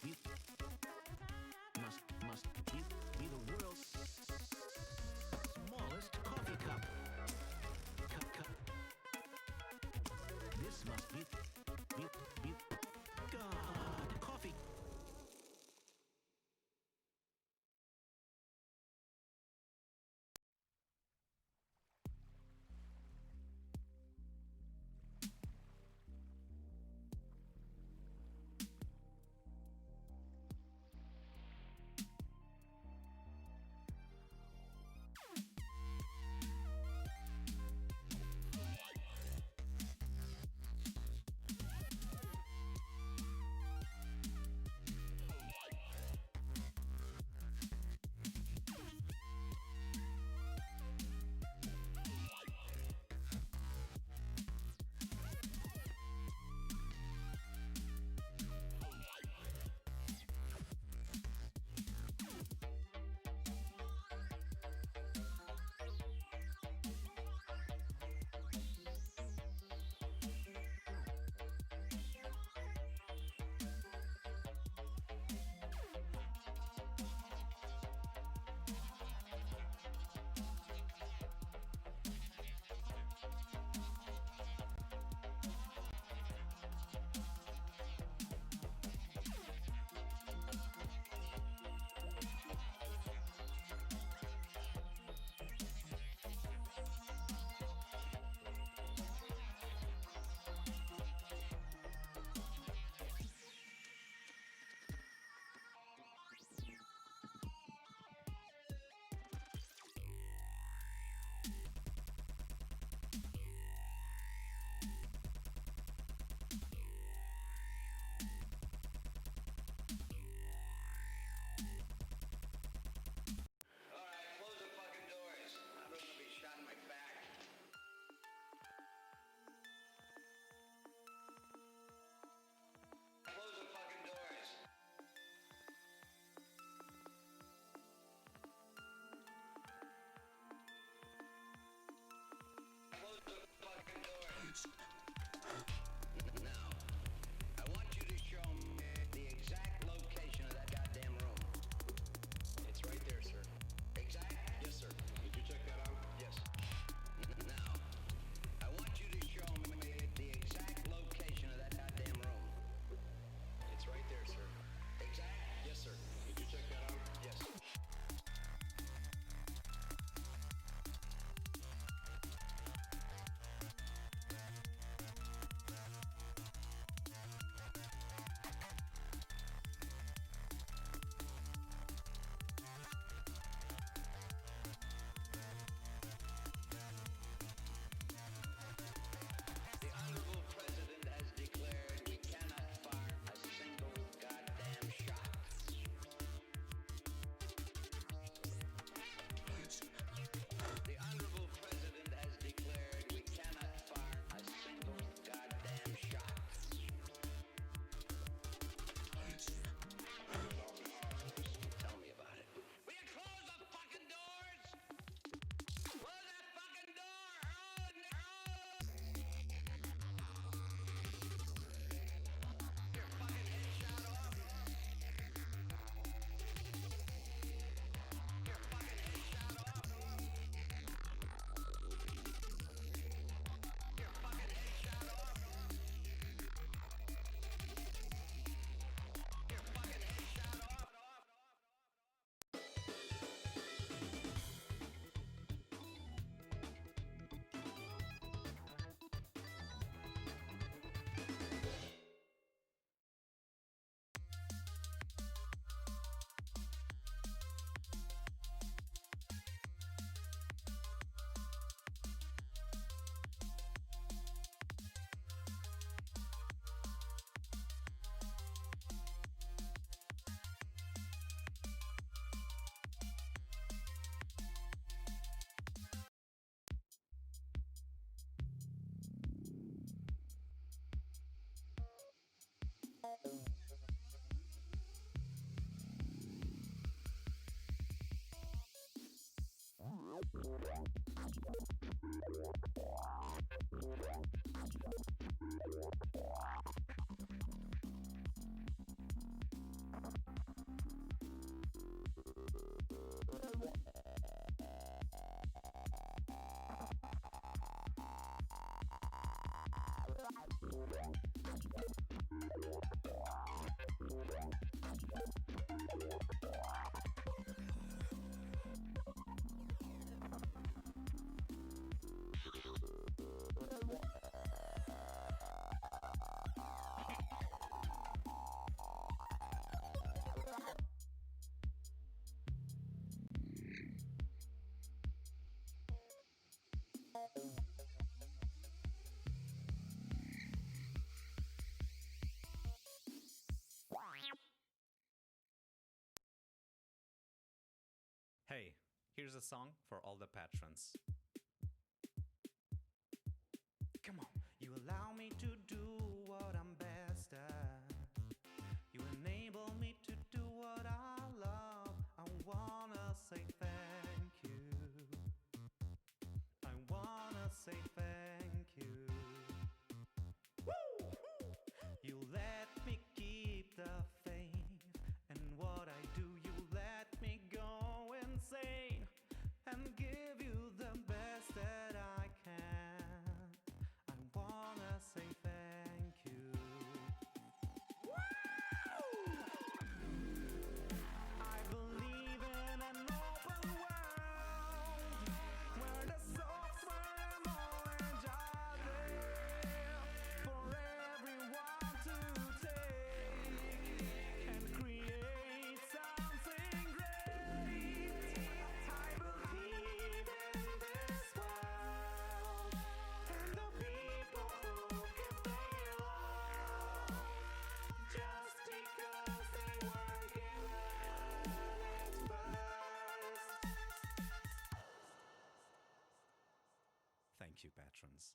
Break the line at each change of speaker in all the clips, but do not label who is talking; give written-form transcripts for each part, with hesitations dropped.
be the world's smallest coffee cup. This must be God coffee.
Now, I want you to show me the exact location of that goddamn room.
It's right there, sir.
Exact?
Yes, sir. Did you check that out?
Yes. Now, I want you to show me the exact location of that goddamn room.
It's right there, sir.
Exact?
Yes, sir. Did you check that out?
Yes. The Honorable President has declared we cannot fire a single goddamn shot. The Honorable President has declared we cannot fire a single goddamn shot. Tell me about it. Will you close the fucking doors? Close that fucking door! Your fucking head shot off. Your fucking head shot off. Your fucking head shot off. Your fucking head shot off.
Here's a song for all the patrons. Come on. You allow me to do what I'm best at. You enable me to do what I love. I wanna say thank you. I wanna say thank you. Woo! You let me keep the faith, and what I do, you let me go insane and give you the best that I can. I wanna say thank you. I believe in an open world where the software and knowledge are there for everyone to take and create something great. I believe in this world and the people who give their all just because they were given it first. Thank you, patrons.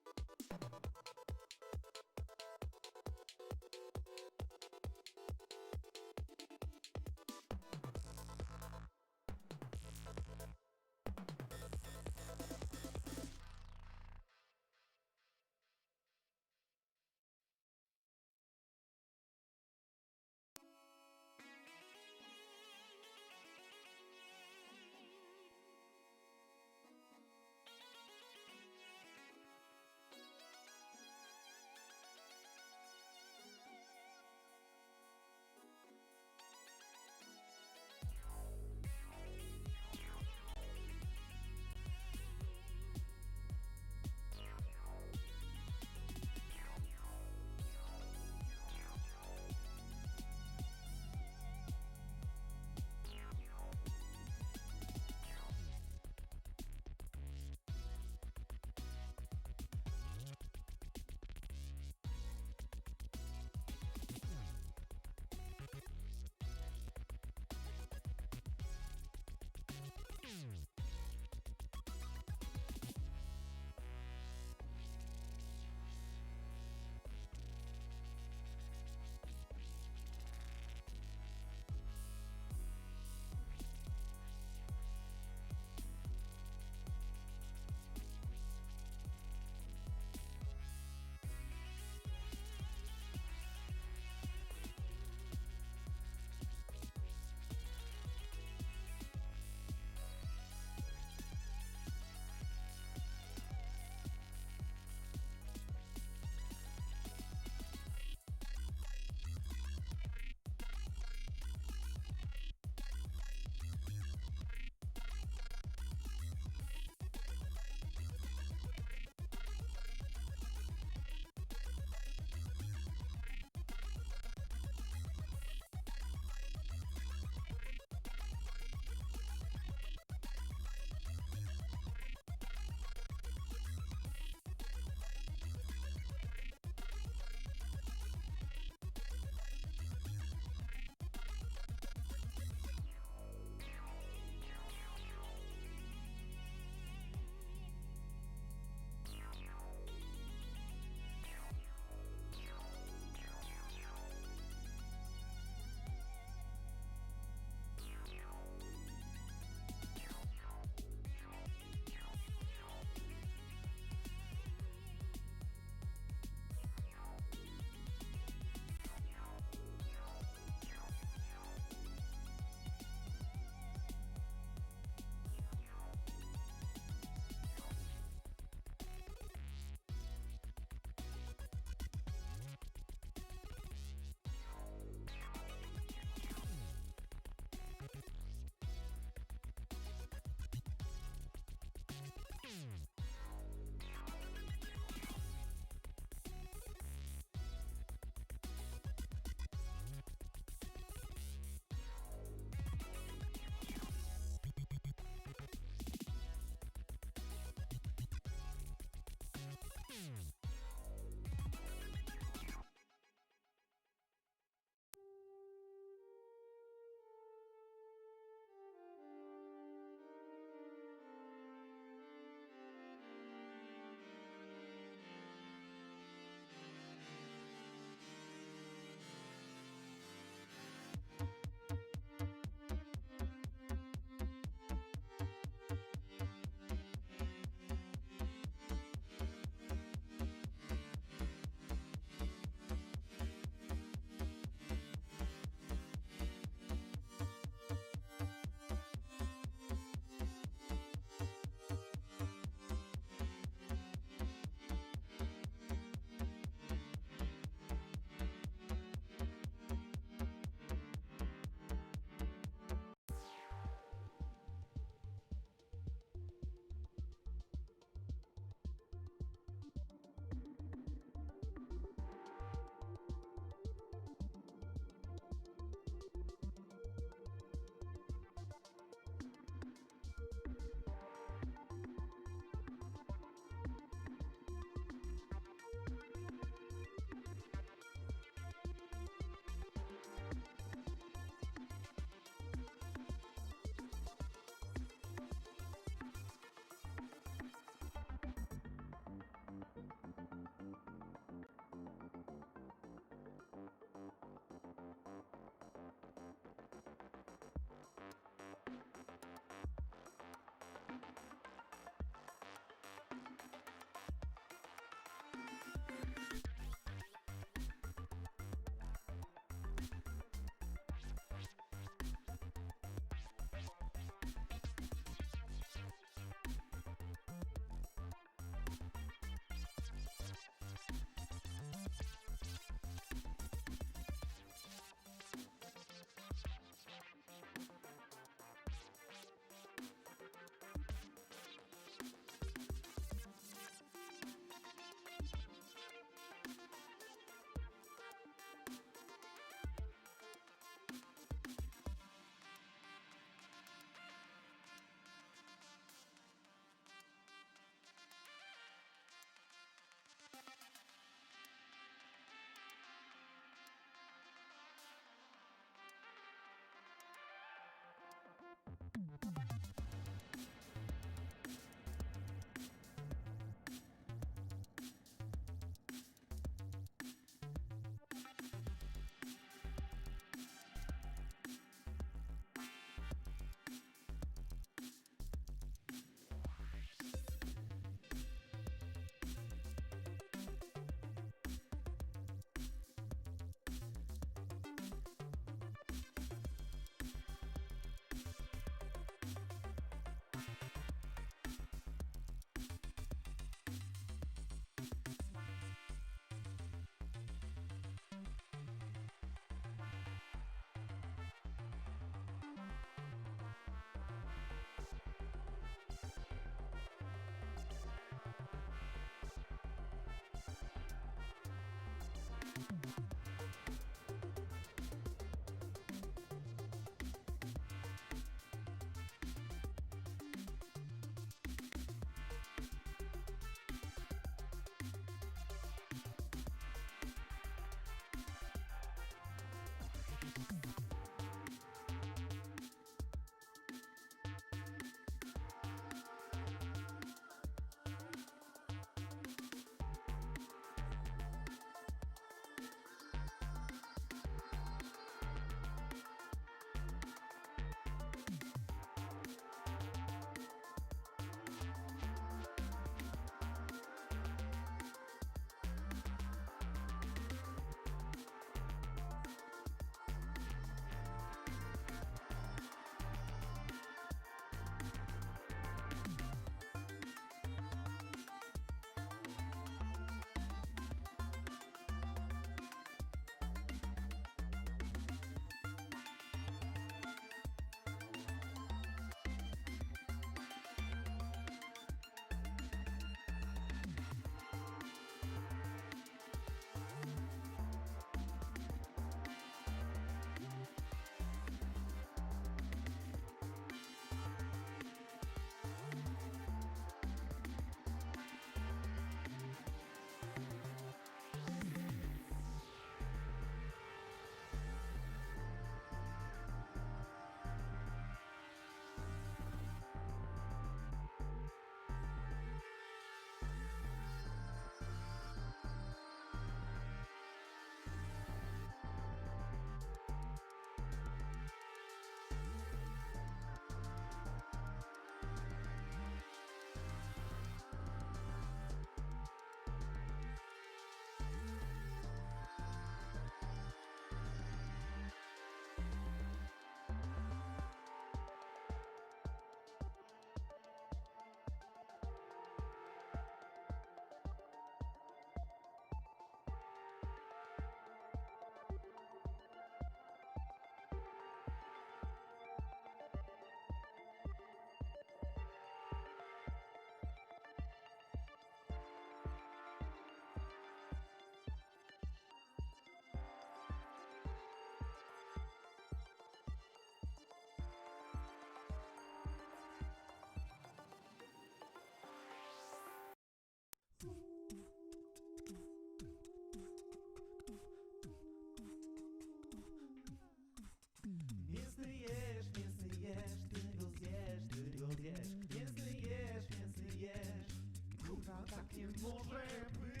tak nie może być.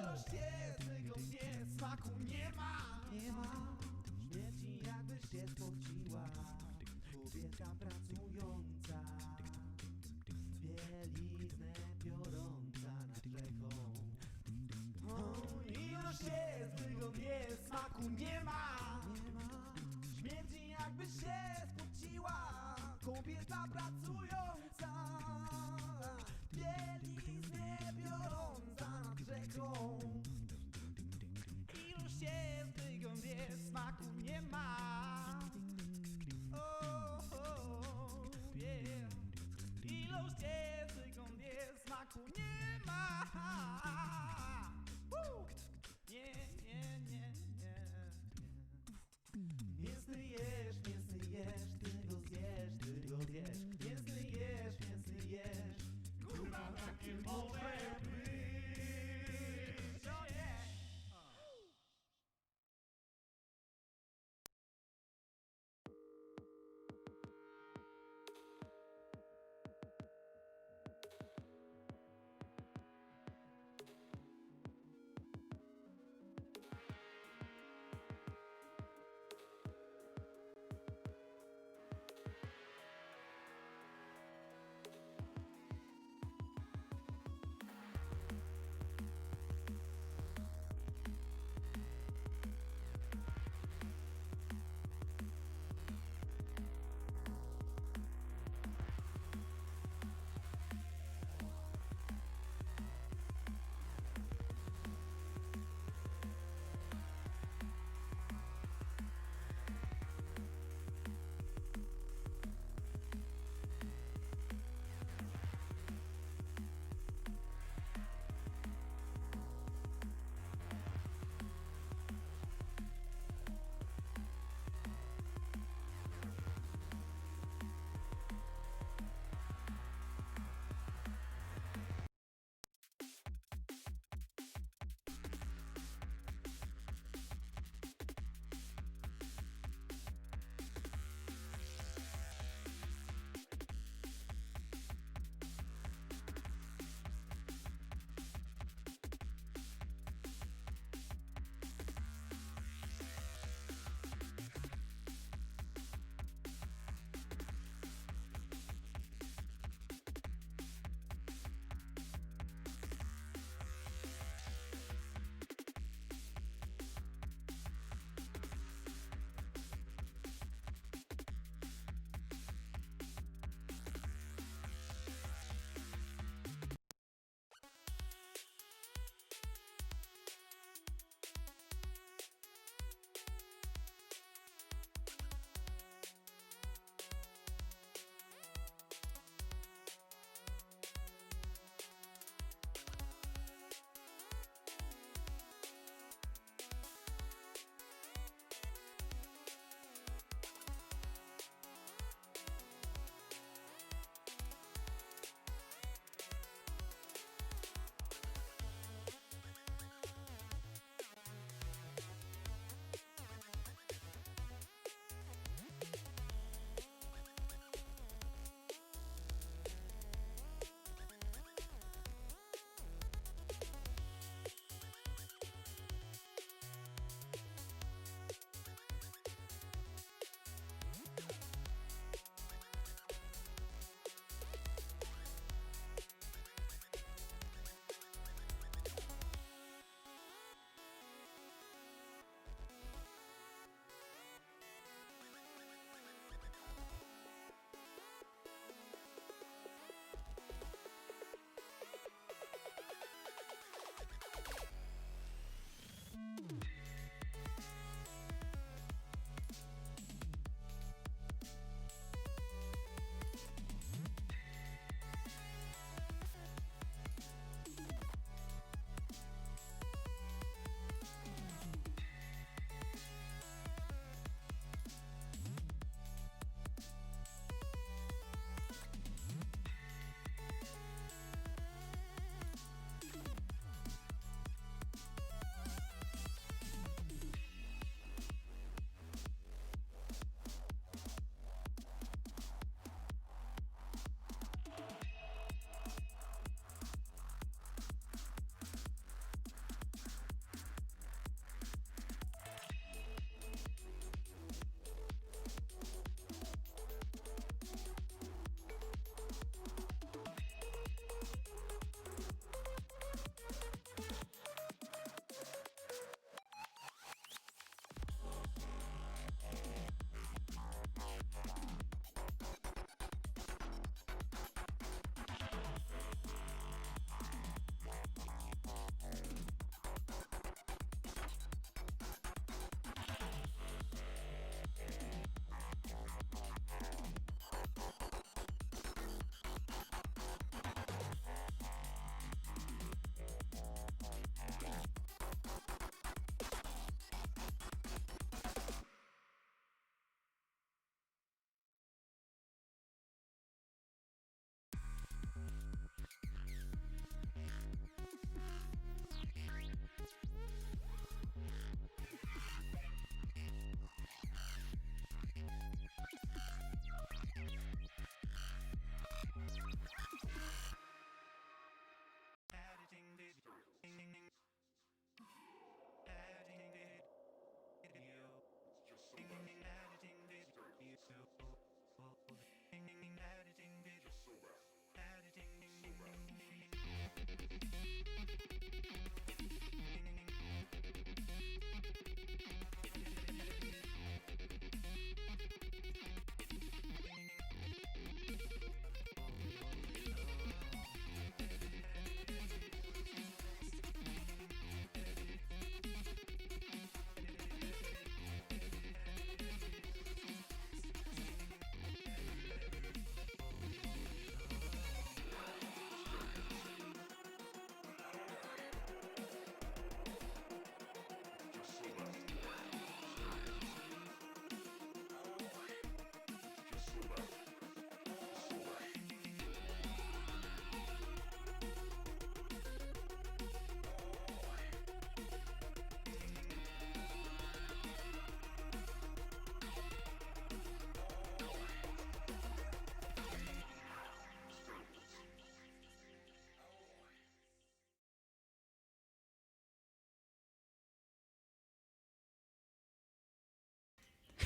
Ilość jest, tego nie, smaku nie ma. Śmierci jakby się spociła kobieta pracująca, bieliznę biorąca nad rzeką. Ilość jest, tego nie, smaku nie ma. Śmierdzi jakby się spociła kobieta pracująca, bieliznę biorąca nad rzeką. Ilość jest, tego nie, smaku nie ma. Yeah. Ilość jest, tego nie, smaku nie ma. Nie. Mięsny jesz, ty go zjesz. Mięsny jesz, kurwa takie może być.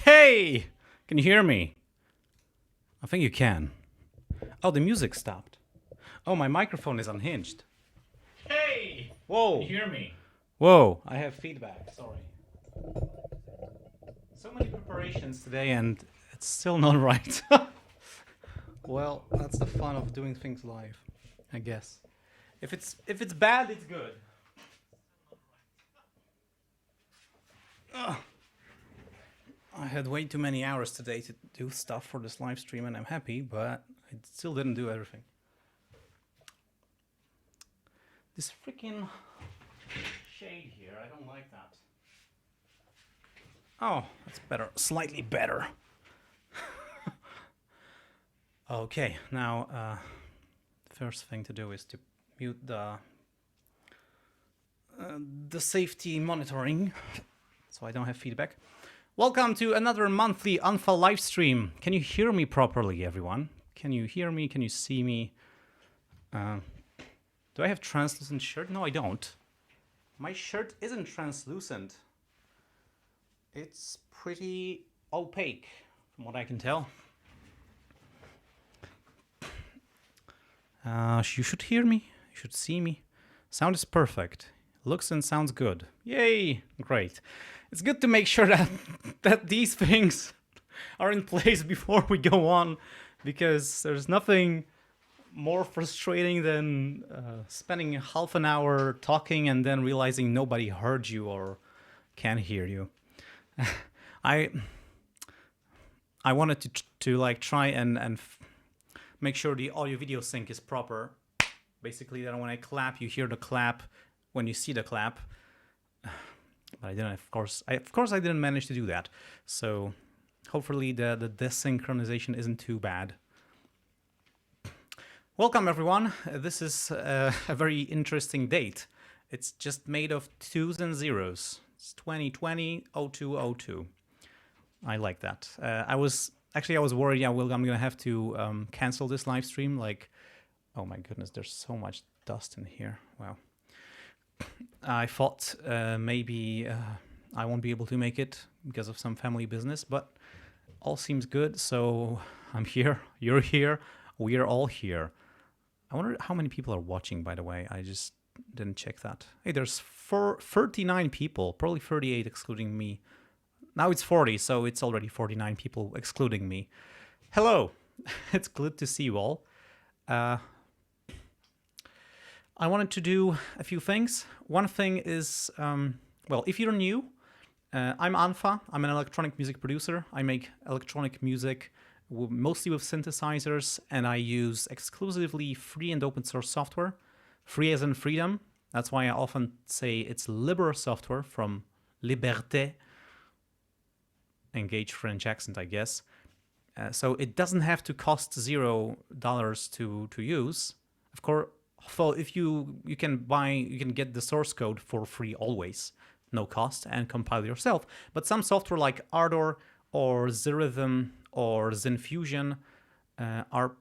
Hey! Can you hear me? I think you can. Oh, the music stopped. Oh, my microphone is unhinged. Hey! Whoa! Can you hear me? Whoa, I have feedback, sorry. So many preparations today and it's still not right. Well, that's the fun of doing things live, I guess. If it's bad, it's good. Ugh. I had way too many hours today to do stuff for this live stream and I'm happy, but I still didn't do everything. This freaking shade here, I don't like that. Oh, that's better, slightly better. Okay, now first thing to do is to mute the safety monitoring so I don't have feedback. Welcome to another monthly unfa live stream. Can you hear me properly, everyone? Can you hear me? Can you see me? Do I have translucent shirt? No, I don't. My shirt isn't translucent. It's pretty opaque, from what I can tell. You should hear me. You should see me. Sound is perfect. Looks and sounds good. Yay! Great. It's good to make sure that these things are in place before we go on, because there's nothing more frustrating than spending half an hour talking and then realizing nobody heard you or can hear you. I wanted to like try and make sure the audio video sync is proper. Basically, that when I clap, you hear the clap when you see the clap. But I didn't, of course I didn't manage to do that. So hopefully the desynchronization isn't too bad. Welcome everyone. This is a very interesting date. It's just made of 2s and 0s. It's 2020-0202. I like that. I was worried I'm gonna have to cancel this live stream. Like, oh my goodness, there's so much dust in here. Wow. I thought maybe I won't be able to make it because of some family business, but all seems good. So I'm here, you're here, we are all here. I wonder how many people are watching, by the way. I just didn't check that. Hey, there's 39 people, probably 38 excluding me. Now it's 40, so it's already 49 people excluding me. Hello, it's good to see you all. I wanted to do a few things. One thing is, well, if you're new, I'm unfa. I'm an electronic music producer. I make electronic music mostly with synthesizers, and I use exclusively free and open source software. Free as in freedom. That's why I often say it's libre software, from liberté. Engage French accent, I guess. So it doesn't have to cost $0 to use. Of course, so if you can get the source code for free always, no cost, and compile yourself. But some software like Ardour or Zrhythm or Zenfusion are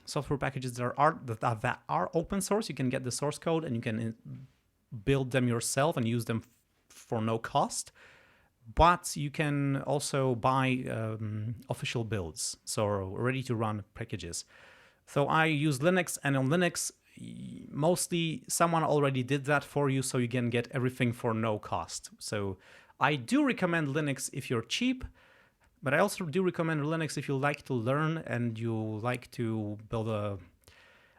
software packages that are open source. You can get the source code and you can build them yourself and use them for no cost. but you can also buy official builds, so ready-to-run packages. So I use Linux, and on Linux, mostly someone already did that for you, so you can get everything for no cost. So I do recommend Linux if you're cheap, but I also do recommend Linux if you like to learn and you like to build a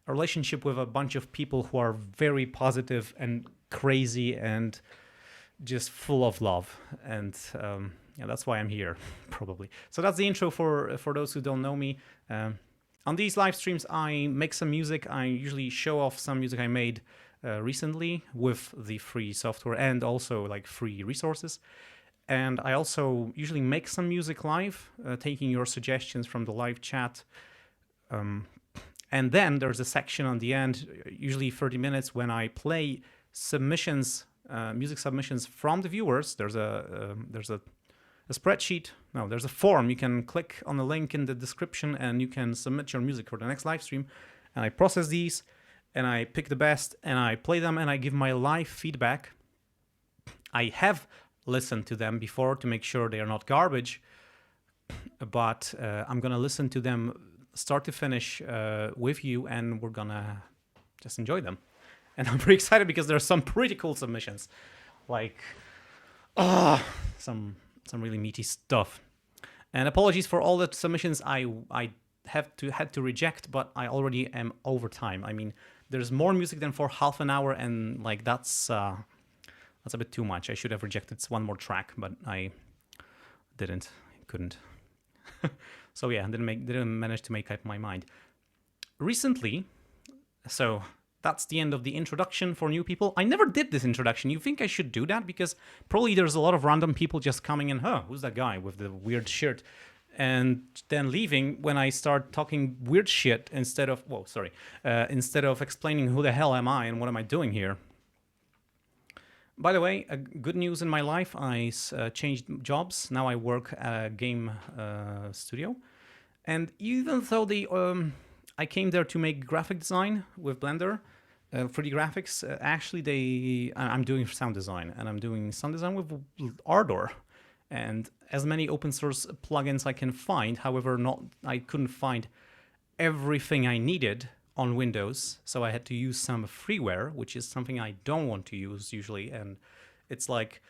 relationship with a bunch of people who are very positive and crazy and just full of love. And yeah, that's why I'm here, probably. So that's the intro for those who don't know me. On these live streams, I make some music. I usually show off some music I made recently with the free software and also like free resources. And I also usually make some music live, taking your suggestions from the live chat. And then there's a section on the end, usually 30 minutes, when I play submissions, music submissions from the viewers. There's a spreadsheet. No, there's a form. You can click on the link in the description and you can submit your music for the next live stream. And I process these and I pick the best and I play them and I give my live feedback. I have listened to them before to make sure they are not garbage, but I'm gonna listen to them start to finish with you, and we're gonna just enjoy them. And I'm pretty excited because there are some pretty cool submissions, like some really meaty stuff. And apologies for all the submissions I had to reject, but I already am over time. I mean, there's more music than for half an hour, and like that's a bit too much. I should have rejected one more track, but I couldn't. So yeah, didn't manage to make up my mind. Recently, so that's the end of the introduction for new people. I never did this introduction. You think I should do that? Because probably there's a lot of random people just coming in, who's that guy with the weird shirt? And then leaving when I start talking weird shit instead of explaining who the hell am I and what am I doing here. By the way, good news in my life, I changed jobs. Now I work at a game studio. And even though I came there to make graphic design with Blender, 3D graphics, actually I'm doing sound design. And I'm doing sound design with Ardour. And as many open source plugins I can find. However, I couldn't find everything I needed on Windows, so I had to use some freeware, which is something I don't want to use usually, and it's like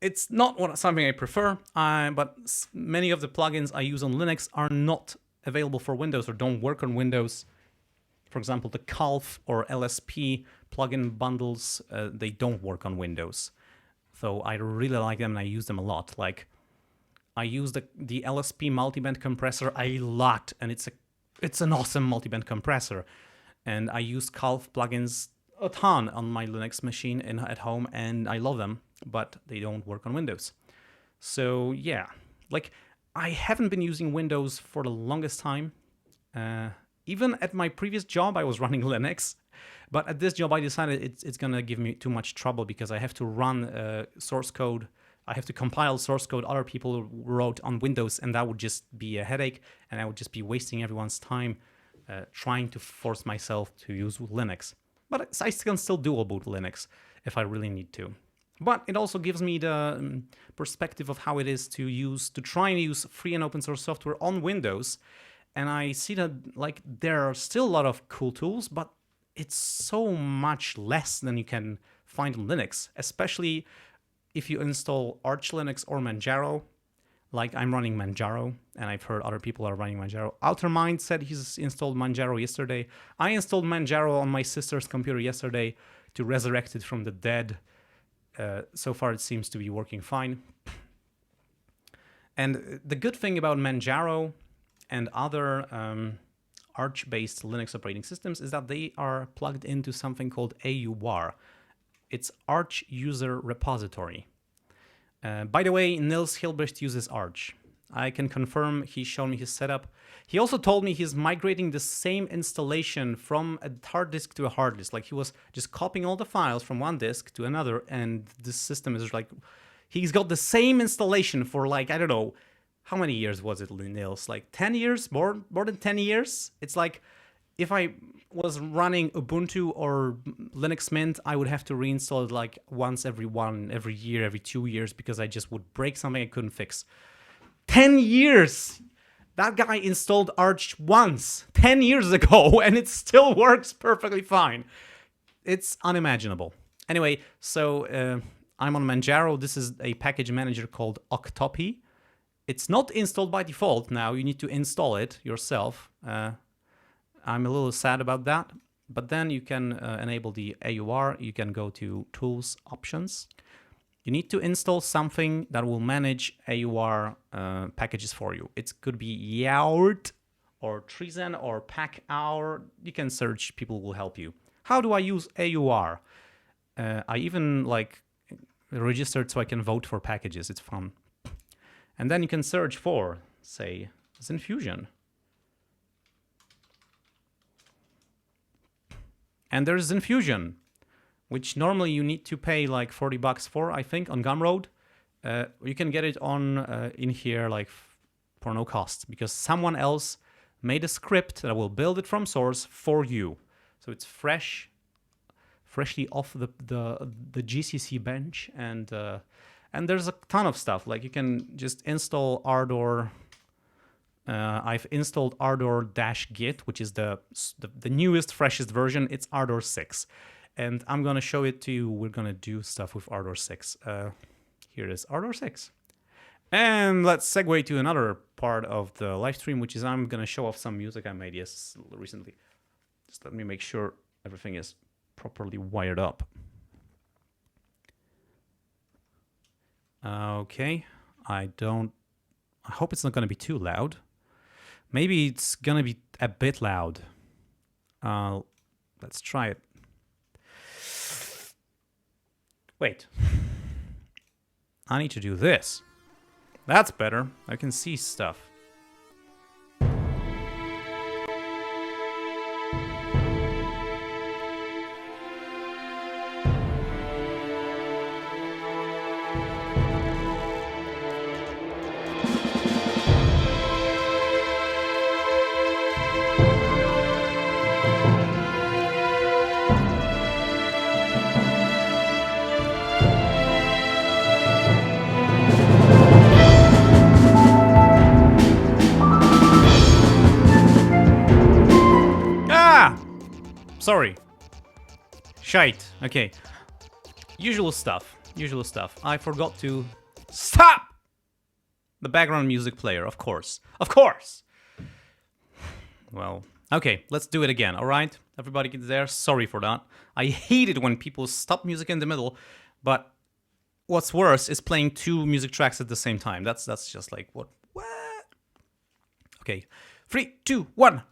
it's not something I prefer, but many of the plugins I use on Linux are not available for Windows or don't work on Windows. For example, the Calf or LSP plugin bundles, they don't work on Windows, so I really like them and I use them a lot. Like I use the LSP multiband compressor a lot, and it's an awesome multiband compressor, and I use Calf plugins a ton on my Linux machine at home, and I love them, but they don't work on Windows. So yeah, like I haven't been using Windows for the longest time. Even at my previous job, I was running Linux, but at this job, I decided it's gonna give me too much trouble because I have to run source code. I have to compile source code other people wrote on Windows, and that would just be a headache, and I would just be wasting everyone's time trying to force myself to use Linux. But I can still do Ubuntu Linux if I really need to. But it also gives me the perspective of how it is to try and use free and open source software on Windows. And I see that like there are still a lot of cool tools, but it's so much less than you can find on Linux, especially if you install Arch Linux or Manjaro. Like I'm running Manjaro, and I've heard other people are running Manjaro. Outermind said he's installed Manjaro yesterday. I installed Manjaro on my sister's computer yesterday to resurrect it from the dead. So far it seems to be working fine. And the good thing about Manjaro and other Arch-based Linux operating systems is that they are plugged into something called AUR. It's Arch User Repository. By the way, Nils Hilbrecht uses Arch. I can confirm he's shown me his setup. He also told me he's migrating the same installation from a hard disk to a hard disk. Like he was just copying all the files from one disk to another, and this system is like, he's got the same installation for like, I don't know, how many years was it, Nils? Like 10 years? More than 10 years? It's like, if I was running Ubuntu or Linux Mint, I would have to reinstall it like once every year, every 2 years, because I just would break something I couldn't fix. 10 years! That guy installed Arch once, 10 years ago, and it still works perfectly fine. It's unimaginable. Anyway, so I'm on Manjaro. This is a package manager called Octopi. It's not installed by default now. You need to install it yourself. I'm a little sad about that. But then you can enable the AUR. You can go to Tools, Options. You need to install something that will manage AUR packages for you. It could be Yaurt or Trizen or PackAur. You can search, people will help you. How do I use AUR? I even like registered so I can vote for packages. It's fun. And then you can search for, say, Zenfusion. And there's Zenfusion, which normally you need to pay like $40 for, I think, on Gumroad. You can get it on in here like for no cost, because someone else made a script that will build it from source for you. So it's freshly off the GCC bench, and there's a ton of stuff. Like you can just install Ardour. I've installed Ardour-Git, which is the newest, freshest version. It's Ardour 6. And I'm going to show it to you. We're going to do stuff with Ardour 6. Here it is, Ardour 6. And let's segue to another part of the live stream, which is I'm going to show off some music I made recently. Just let me make sure everything is properly wired up. Okay. I hope it's not going to be too loud. Maybe it's going to be a bit loud. Let's try it. Wait. I need to do this. That's better. I can see stuff. Sorry. Shite. Okay. Usual stuff. I forgot to stop the background music player, of course. Of course! Well, okay, let's do it again, alright? Everybody gets there? Sorry for that. I hate it when people stop music in the middle, but what's worse is playing two music tracks at the same time. That's just like, what? Okay. 3, 2, 1.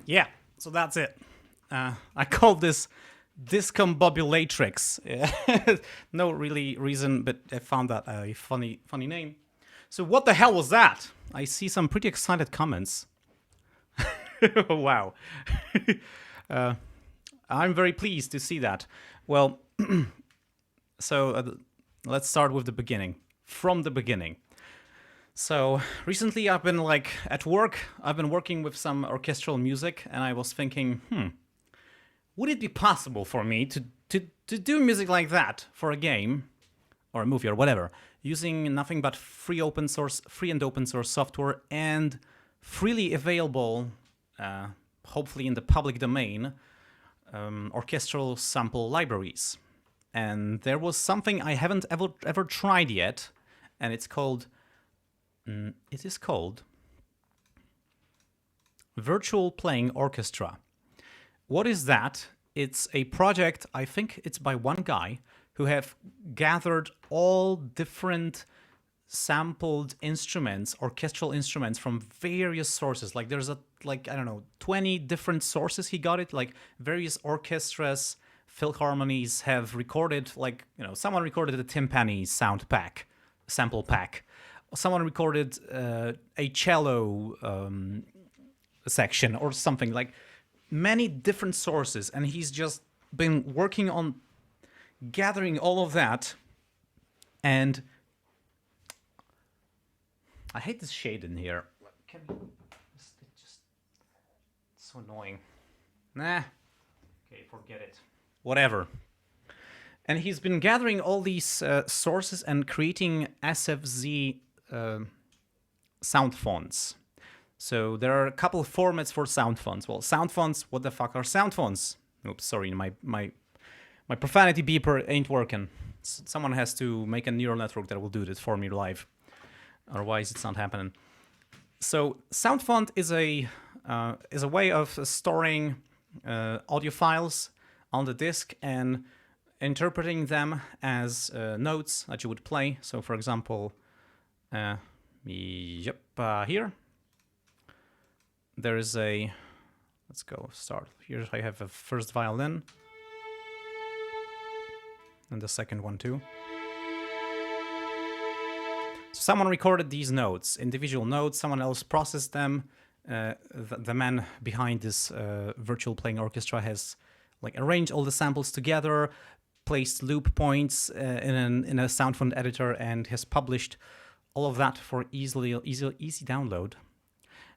Yeah, so that's it. I called this discombobulatrix. No really reason, but I found that a funny name. So what the hell was that? I see some pretty excited comments. Wow. I'm very pleased to see that. Well, so let's start with the beginning. From the beginning. So recently I've been at work, I've been working with some orchestral music, and I was thinking, would it be possible for me to do music like that for a game or a movie or whatever, using nothing but free and open source software and freely available, hopefully in the public domain, orchestral sample libraries. And there was something I haven't ever tried yet, and it is called Virtual Playing Orchestra. What is that? It's a project, I think it's by one guy, who have gathered all different sampled instruments, orchestral instruments from various sources. Like there's 20 different sources he got it, like various orchestras, philharmonies have recorded, someone recorded a timpani sample pack. Someone recorded a cello section or something, like many different sources, and he's just been working on gathering all of that. And I hate this shade in here. It's so annoying. Nah. Okay, forget it. Whatever. And he's been gathering all these sources and creating SFZ sound fonts. So there are a couple of formats for sound fonts. Well, sound fonts, what the fuck are sound fonts? Oops, sorry, my profanity beeper ain't working. Someone has to make a neural network that will do this for me live. Otherwise, it's not happening. So sound font is a way of storing audio files on the disk and interpreting them as notes that you would play. So, for example, here there is a. Let's go start. Here I have a first violin, and the second one too. So someone recorded these notes, individual notes. Someone else processed them. The man behind this virtual playing orchestra has arranged all the samples together, placed loop points in a sound font editor, and has published all of that for easy download.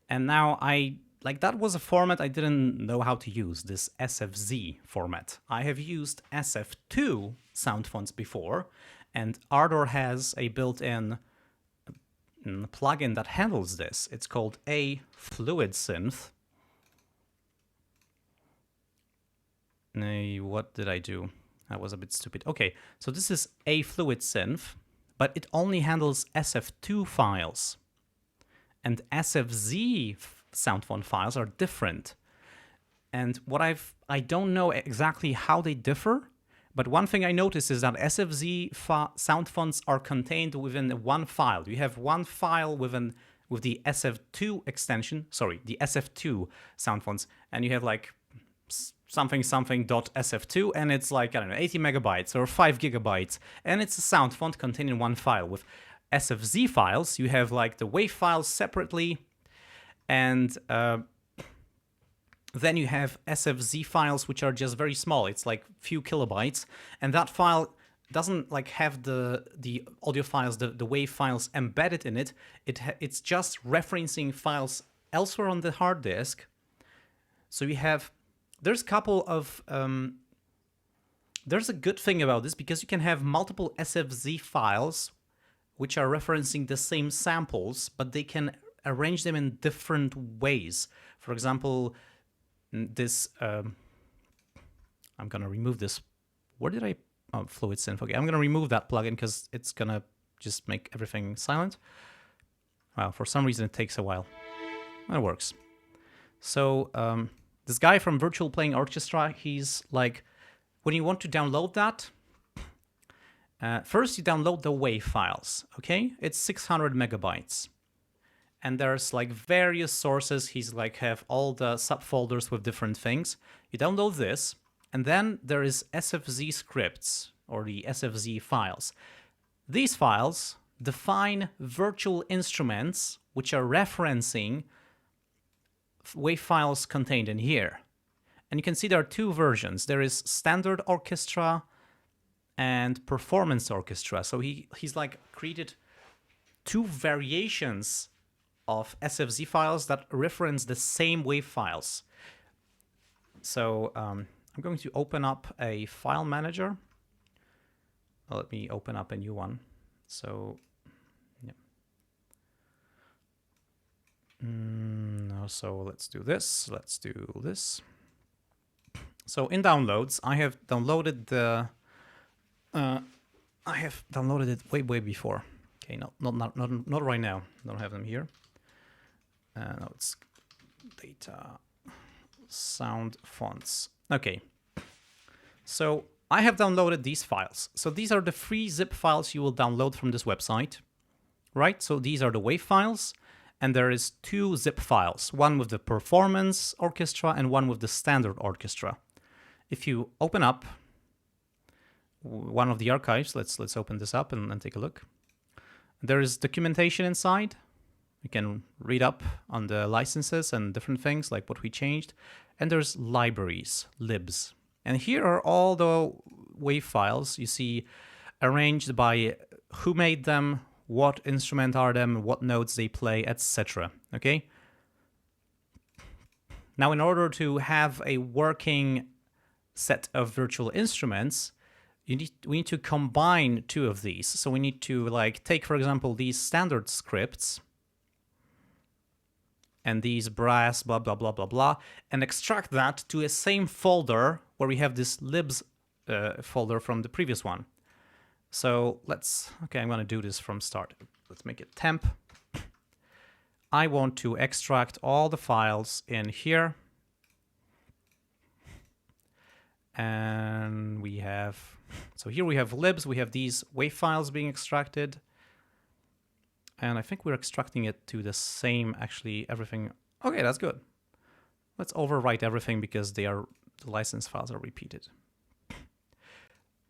And now that was a format I didn't know how to use, this SFZ format. I have used SF2 sound fonts before, and Ardour has a built-in plugin that handles this. It's called A Fluid Synth. What did I do? That was a bit stupid. Okay, so this is A Fluid Synth, but it only handles SF2 files. And SFZ sound font files are different. And I don't know exactly how they differ, but one thing I noticed is that SFZ sound fonts are contained within one file. You have one file with the SF2 extension, the SF2 sound fonts, and you have something.sf2, and it's 80 megabytes or 5 gigabytes, and it's a sound font contained in one file. With SFZ files, you have the WAV files separately, and then you have SFZ files which are just very small. It's few kilobytes, and that file doesn't have the audio files, the WAV files embedded in it. It's just referencing files elsewhere on the hard disk. So there's a couple of there's a good thing about this, because you can have multiple SFZ files which are referencing the same samples, but they can arrange them in different ways. For example, this I'm gonna remove this. Where did I? Oh, Fluid Synth. Okay, I'm gonna remove that plugin because it's gonna just make everything silent. Wow, for some reason it takes a while. It works. So this guy from Virtual Playing Orchestra, he's when you want to download that, first you download the WAV files. Okay, it's 600 megabytes. and there's like various sources. He's like have all the subfolders with different things. You download this, and then there is SFZ scripts, or the SFZ files. These files define virtual instruments which are referencing wave files contained in here. And you can see there are two versions. There is standard orchestra and performance orchestra. So he's like created two variations of SFZ files that reference the same wave files. So I'm going to open up a file manager. Let me open up a new one. So, yeah. So let's do this. Let's do this. So in downloads, I have downloaded the. I have downloaded it way before. Okay, not right now. Don't have them here. No, it's data, sound, fonts. Okay. So I have downloaded these files. So these are the free zip files you will download from this website, right? So these are the wave files, and there is two zip files, one with the performance orchestra and one with the standard orchestra. If you open up one of the archives, let's open this up and take a look. There is documentation inside. You can read up on the licenses and different things like what we changed. And there's libraries, libs. And here are all the wave files you see arranged by who made them, what instrument are them, what notes they play, etc. Okay? Now, in order to have a working set of virtual instruments, we need to combine two of these. So we need to like take, for example, these standard scripts and these brass, blah, blah, blah, blah, blah, and extract that to a same folder where we have this libs folder from the previous one. So okay, I'm gonna do this from start. Let's make it temp. I want to extract all the files in here. And we have, so here we have libs, we have these wave files being extracted. And I think we're extracting it to the same, actually, everything. Okay, that's good. Let's overwrite everything because the license files are repeated.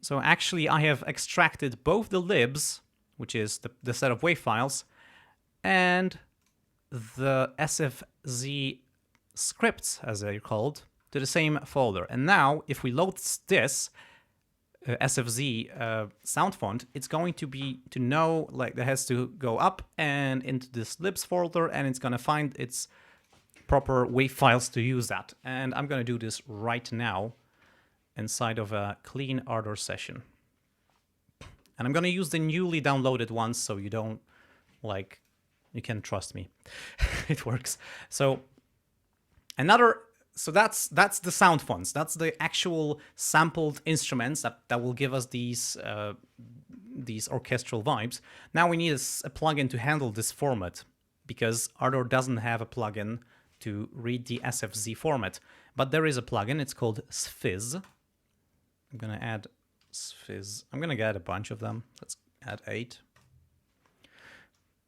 So actually, I have extracted both the libs, which is the set of wave files, and the SFZ scripts, as they're called, to the same folder. And now, if we load this SFZ sound font, it's going to know, like, that has to go up and into this libs folder, and it's going to find its proper wave files to use that. And I'm going to do this right now inside of a clean Ardour session. And I'm going to use the newly downloaded ones, so you don't, like, you can trust me. It works. So So that's the sound fonts. That's the actual sampled instruments that will give us these orchestral vibes. Now we need a plugin to handle this format, because Ardour doesn't have a plugin to read the SFZ format. But there is a plugin. It's called Sfizz. I'm gonna add Sfizz. I'm gonna get a bunch of them. Let's add 8.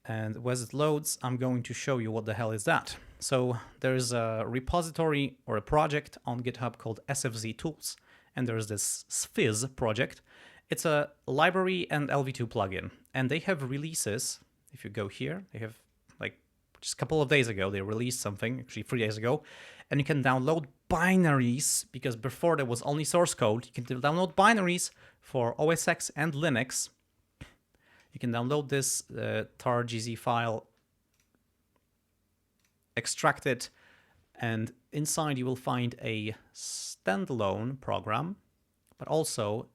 And as it loads, I'm going to show you what the hell is that. So there's a repository or a project on GitHub called SFZ Tools, and there's this Sfizz project. It's a library and LV2 plugin, and they have releases. If you go here, they have, like, just a couple of days ago, they released something, actually 3 days ago, and you can download binaries, because before there was only source code. You can download binaries for OS X and Linux. You can download this tar.gz file, extract it, and inside you will find a standalone program, but also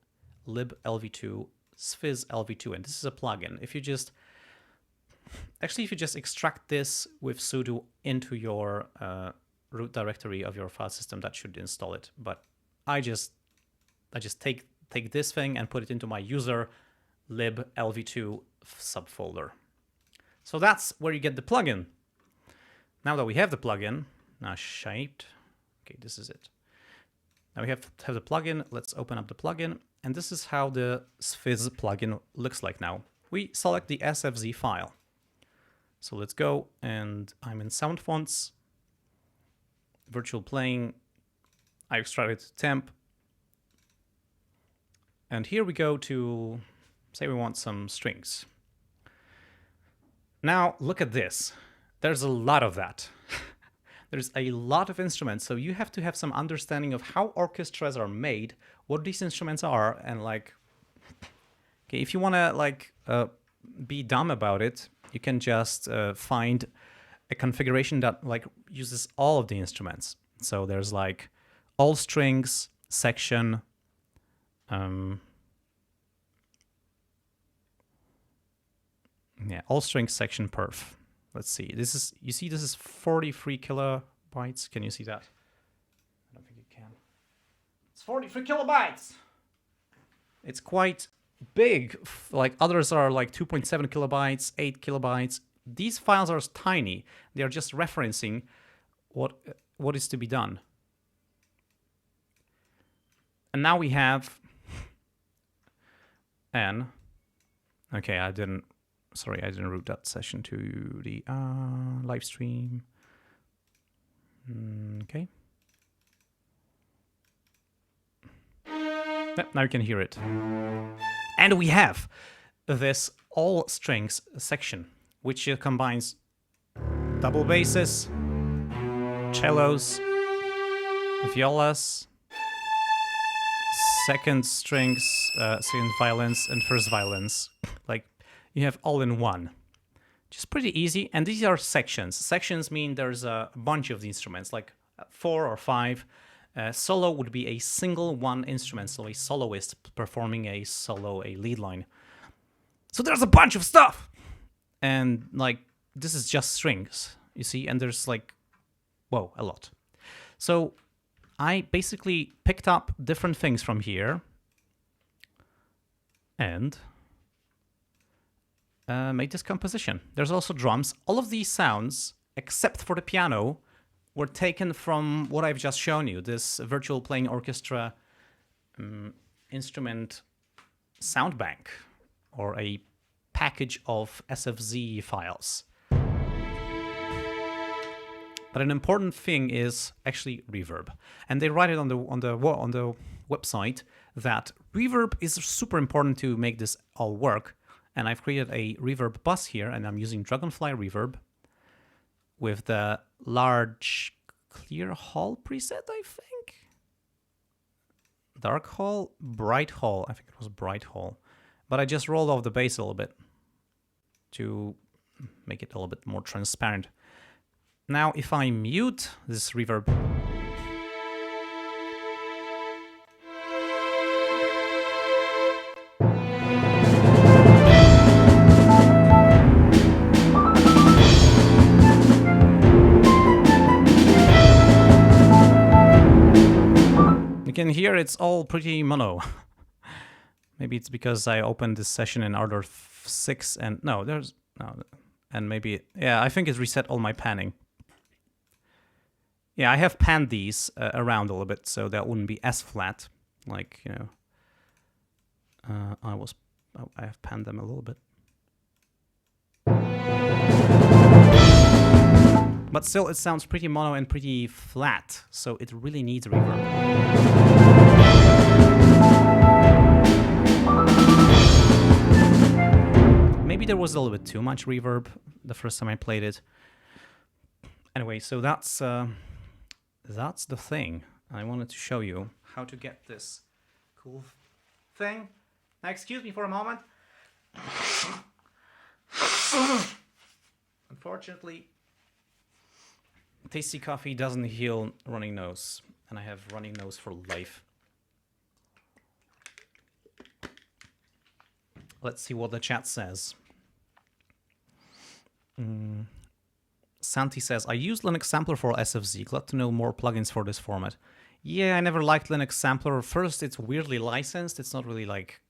liblv2, Sfizz LV2, and this is a plugin. If you just extract this with sudo into your root directory of your file system, that should install it. But I just take this thing and put it into my user liblv2 subfolder. So that's where you get the plugin. Now that we have the plugin, now shaped, okay, this is it. Now we have to have the plugin. Let's open up the plugin, and this is how the Sfizz plugin looks like now. We select the SFZ file. So let's go, and I'm in sound fonts, virtual playing, I extracted to temp, and here we go to, say we want some strings. Now look at this, there's a lot of that. There's a lot of instruments, so you have to have some understanding of how orchestras are made, what these instruments are, and like, okay, if you wanna like be dumb about it, you can just find a configuration that like uses all of the instruments. So there's like all strings section, yeah, all strings section perf. Let's see. This is, you see, this is 43 kilobytes. Can you see that? I don't think you can. It's 43 kilobytes. It's quite big. Like others are like 2.7 kilobytes, 8 kilobytes. These files are tiny. They are just referencing what is to be done. And now we have an, okay, I didn't route that session to the live stream. Okay. Yep, now you can hear it. And we have this all strings section, which combines double basses, cellos, violas, second strings, second violins, and first violins. Like, you have all in one. Just pretty easy. And these are sections. Sections mean there's a bunch of the instruments, like 4 or 5. Solo would be a single one instrument, so a soloist performing a solo, a lead line. So there's a bunch of stuff. And like, this is just strings, you see? And there's like, whoa, a lot. So I basically picked up different things from here and made this composition. There's also drums. All of these sounds, except for the piano, were taken from what I've just shown you, this virtual playing orchestra instrument sound bank, or a package of SFZ files. But an important thing is actually reverb, and they write it on the website that reverb is super important to make this all work. And I've created a reverb bus here, and I'm using Dragonfly Reverb with the large clear hall preset, I think. Dark hall, bright hall. I think it was bright hall. But I just rolled off the bass a little bit to make it a little bit more transparent. Now, if I mute this reverb, you can hear it's all pretty mono. Maybe it's because I opened this session in Ardour 6 and no, there's no, and maybe, yeah, I think it's reset all my panning. Yeah, I have panned these around a little bit so that wouldn't be as flat, like, you know, I have panned them a little bit. But still, it sounds pretty mono and pretty flat, so it really needs reverb. Maybe there was a little bit too much reverb the first time I played it. Anyway, so that's the thing. I wanted to show you how to get this cool thing. Now, excuse me for a moment. Unfortunately, tasty coffee doesn't heal runny nose, and I have runny nose for life. Let's see what the chat says. Santi says, I use Linux Sampler for SFZ. Glad to know more plugins for this format. Yeah, I never liked Linux Sampler. First, it's weirdly licensed. It's not really like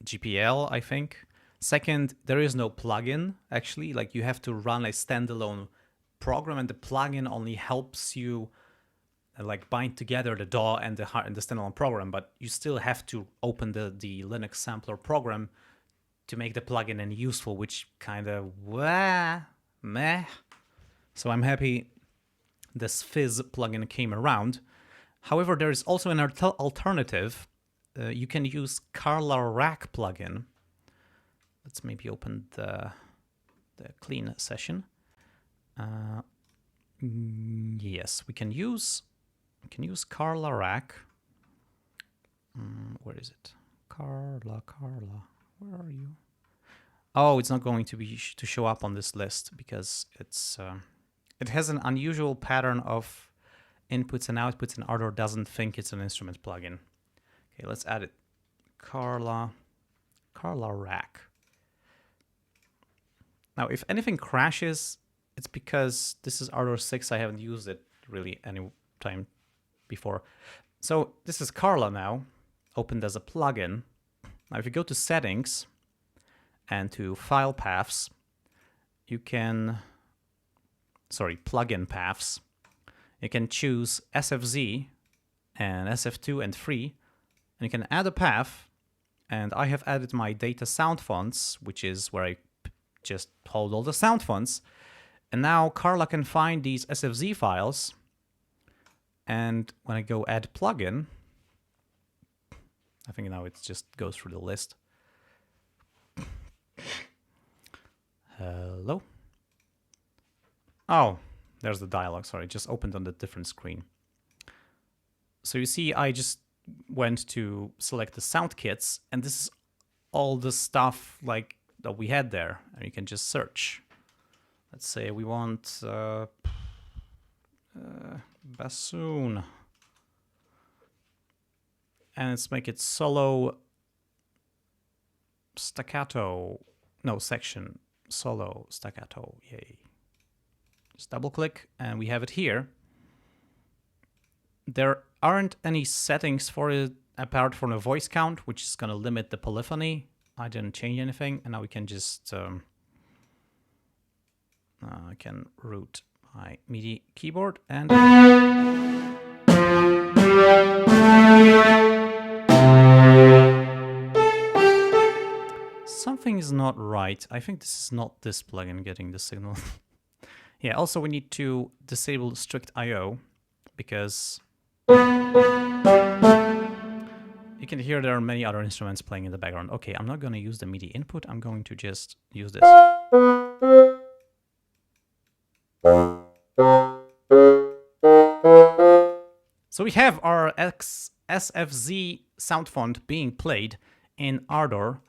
GPL, I think. Second, there is no plugin, actually. Like, you have to run a standalone program, and the plugin only helps you like bind together the DAW and the standalone program, but you still have to open the Linux Sampler program to make the plugin any useful, which kind of, meh. So I'm happy this Sfizz plugin came around. However, there is also an alternative. You can use Carla Rack plugin. Let's maybe open the clean session. Yes, we can use Carla Rack. Where is it? Carla, where are you? Oh, it's not going to show up on this list because it has an unusual pattern of inputs and outputs, and Ardour doesn't think it's an instrument plugin. Okay, let's add it. Carla Rack. Now, if anything crashes, it's because this is Ardour 6. I haven't used it really any time before. So this is Carla now, opened as a plugin. Now, if you go to Settings and to File Paths, you can, plugin paths. You can choose SFZ and SF2 and 3, and you can add a path. And I have added my data sound fonts, which is where I just hold all the sound fonts. And now Carla can find these SFZ files. And when I go add plugin, I think now it just goes through the list. Hello? Oh, there's the dialog. Sorry, it just opened on the different screen. So you see, I just went to select the sound kits, and this is all the stuff like that we had there, and you can just search. Let's say we want bassoon, and let's make it solo staccato, no, section solo staccato, yay. Just double click and we have it here. There aren't any settings for it apart from a voice count, which is going to limit the polyphony. I didn't change anything, and now we can just I can root my MIDI keyboard and something is not right. I think this is not this plugin getting the signal. Yeah, also we need to disable strict I/O because you can hear there are many other instruments playing in the background. Okay, I'm not going to use the MIDI input. I'm going to just use this. So we have our SFZ sound font being played in Ardour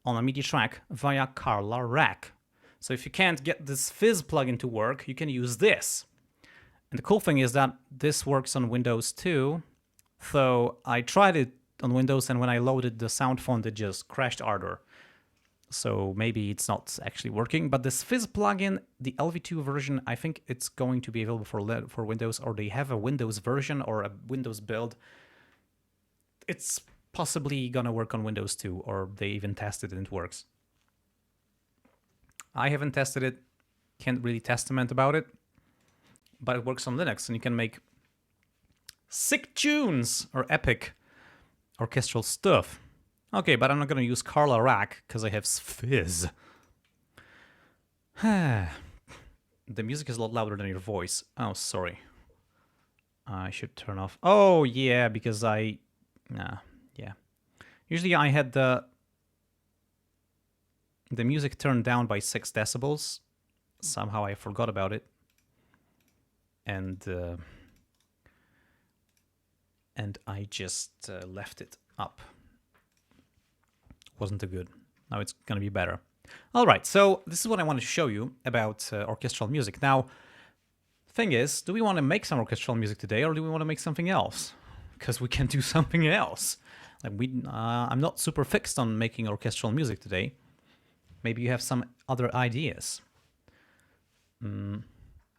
on a MIDI track via Carla Rack. So if you can't get this Sfizz plugin to work, you can use this. And the cool thing is that this works on Windows too. So I tried it on Windows, and when I loaded the sound font, it just crashed Ardour. So maybe it's not actually working. But the Sfizz plugin, the LV2 version, I think it's going to be available for Windows, or they have a Windows version or a Windows build. It's possibly gonna work on Windows too, or they even tested it and it works. I haven't tested it, can't really testament about it, but it works on Linux, and you can make sick tunes or epic orchestral stuff. Okay, but I'm not going to use Carla Rack because I have Sfizz. The music is a lot louder than your voice. Oh, sorry. I should turn off. Oh, yeah, because yeah. Usually I had the music turned down by 6 decibels. Somehow I forgot about it. And I just left it up. Wasn't too good. Now it's gonna be better. All right, so this is what I want to show you about orchestral music. Now, thing is, do we want to make some orchestral music today, or do we want to make something else? Because we can do something else. Like I'm not super fixed on making orchestral music today. Maybe you have some other ideas. I'm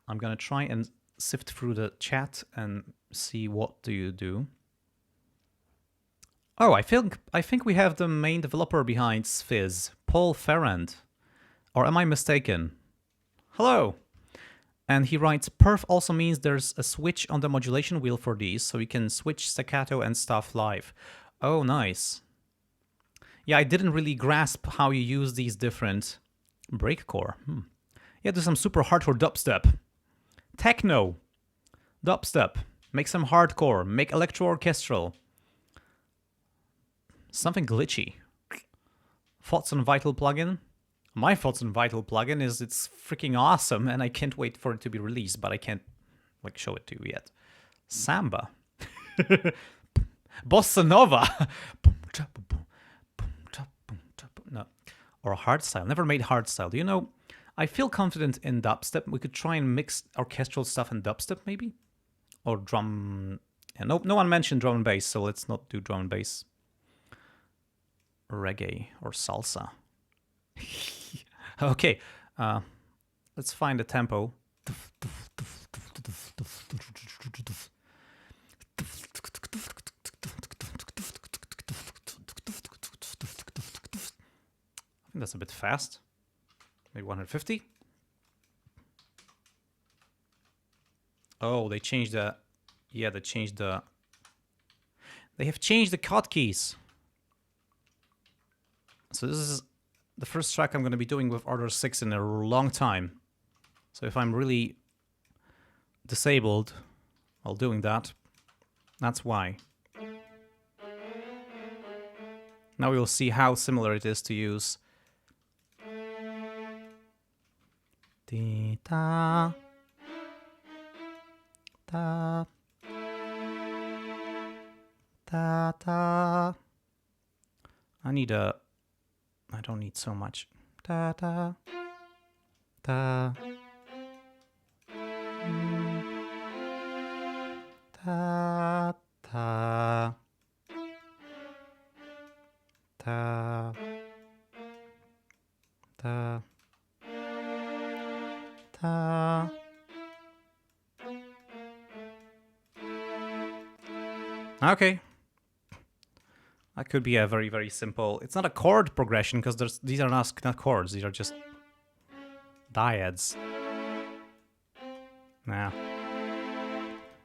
gonna try and sift through the chat and see what do you do. Oh, I think we have the main developer behind Sfizz, Paul Ferrand. Or am I mistaken? Hello! And he writes, perf also means there's a switch on the modulation wheel for these, so you can switch staccato and stuff live. Oh, nice. Yeah, I didn't really grasp how you use these different breakcore. Yeah,
Yeah, do some super hardcore dubstep. Techno. Dubstep. Make some hardcore. Make electro-orchestral. Something glitchy. Thoughts on Vital plugin? My thoughts on Vital plugin is it's freaking awesome and I can't wait for it to be released, but I can't like show it to you yet. Samba. Bossa Nova. No. Or hardstyle. Never made hardstyle. Do you know, I feel confident in dubstep. We could try and mix orchestral stuff and dubstep maybe? Or drum... Yeah, no one mentioned drum and bass, so let's not do drum and bass. Reggae or salsa. Okay, let's find a tempo. I think that's a bit fast. Maybe 150. Oh, they changed the... Yeah, they changed the... They have changed the hotkeys. So this is the first track I'm going to be doing with Ardour 6 in a long time. So if I'm really disabled while doing that, that's why. Now we'll see how similar it is to use da da da da. I don't need so much. Da da da da da da da da. Okay. That could be a very, very simple... It's not a chord progression, because these are not chords. These are just dyads. Nah.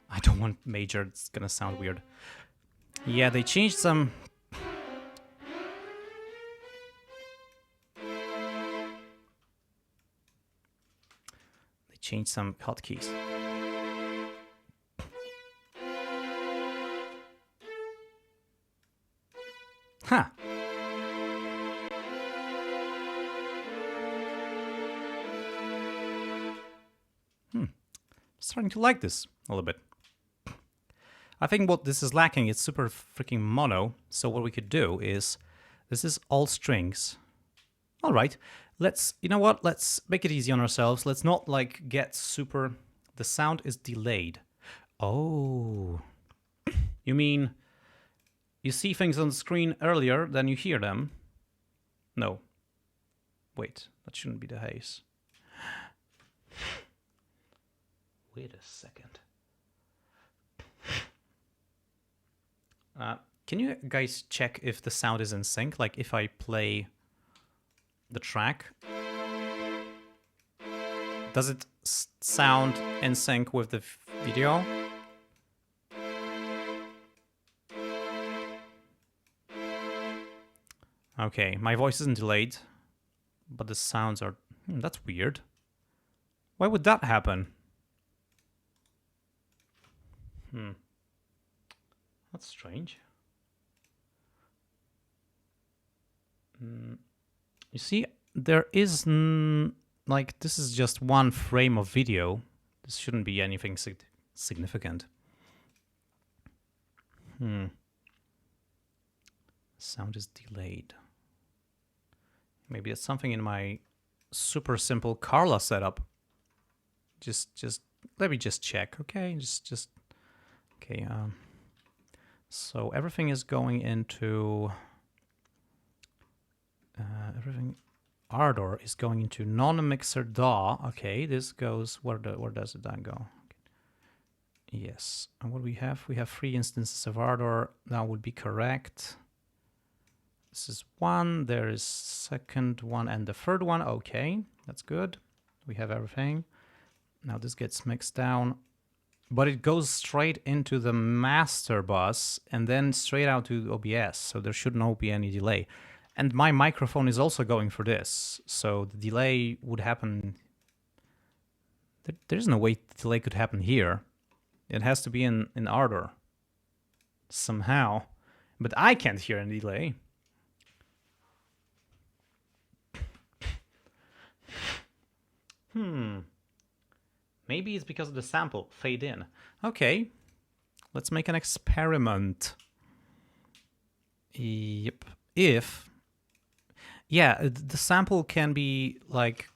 I don't want major. It's gonna sound weird. Yeah, they changed some... They changed some hotkeys. Huh. Starting to like this a little bit. I think what this is lacking is super freaking mono. So what we could do is, this is all strings. All right, you know what? Let's make it easy on ourselves. Let's not like get super, the sound is delayed. Oh, you mean you see things on the screen earlier than you hear them? No. Wait, that shouldn't be the case. Wait a second. Can you guys check if the sound is in sync? Like if I play the track, does it sound in sync with the video? Okay, my voice isn't delayed, but the sounds are... that's weird. Why would that happen? That's strange. You see, there is... like, this is just one frame of video. This shouldn't be anything significant. Sound is delayed. Maybe it's something in my super simple Carla setup. Just let me just check, okay? Just okay. So everything is going into everything. Ardour is going into non-mixer DAW. Okay, this goes where does it then go? Yes. And what we have? We have 3 instances of Ardour. That would be correct. This is one, there is second one and the third one. Okay, that's good. We have everything. Now this gets mixed down, but it goes straight into the master bus and then straight out to OBS. So there should not be any delay. And my microphone is also going for this. So the delay would happen There's no way delay could happen here. It has to be in Ardour. Somehow. But I can't hear any delay. Maybe it's because of the sample. Fade in. Okay. Let's make an experiment. Yep. If... Yeah, the sample can be like...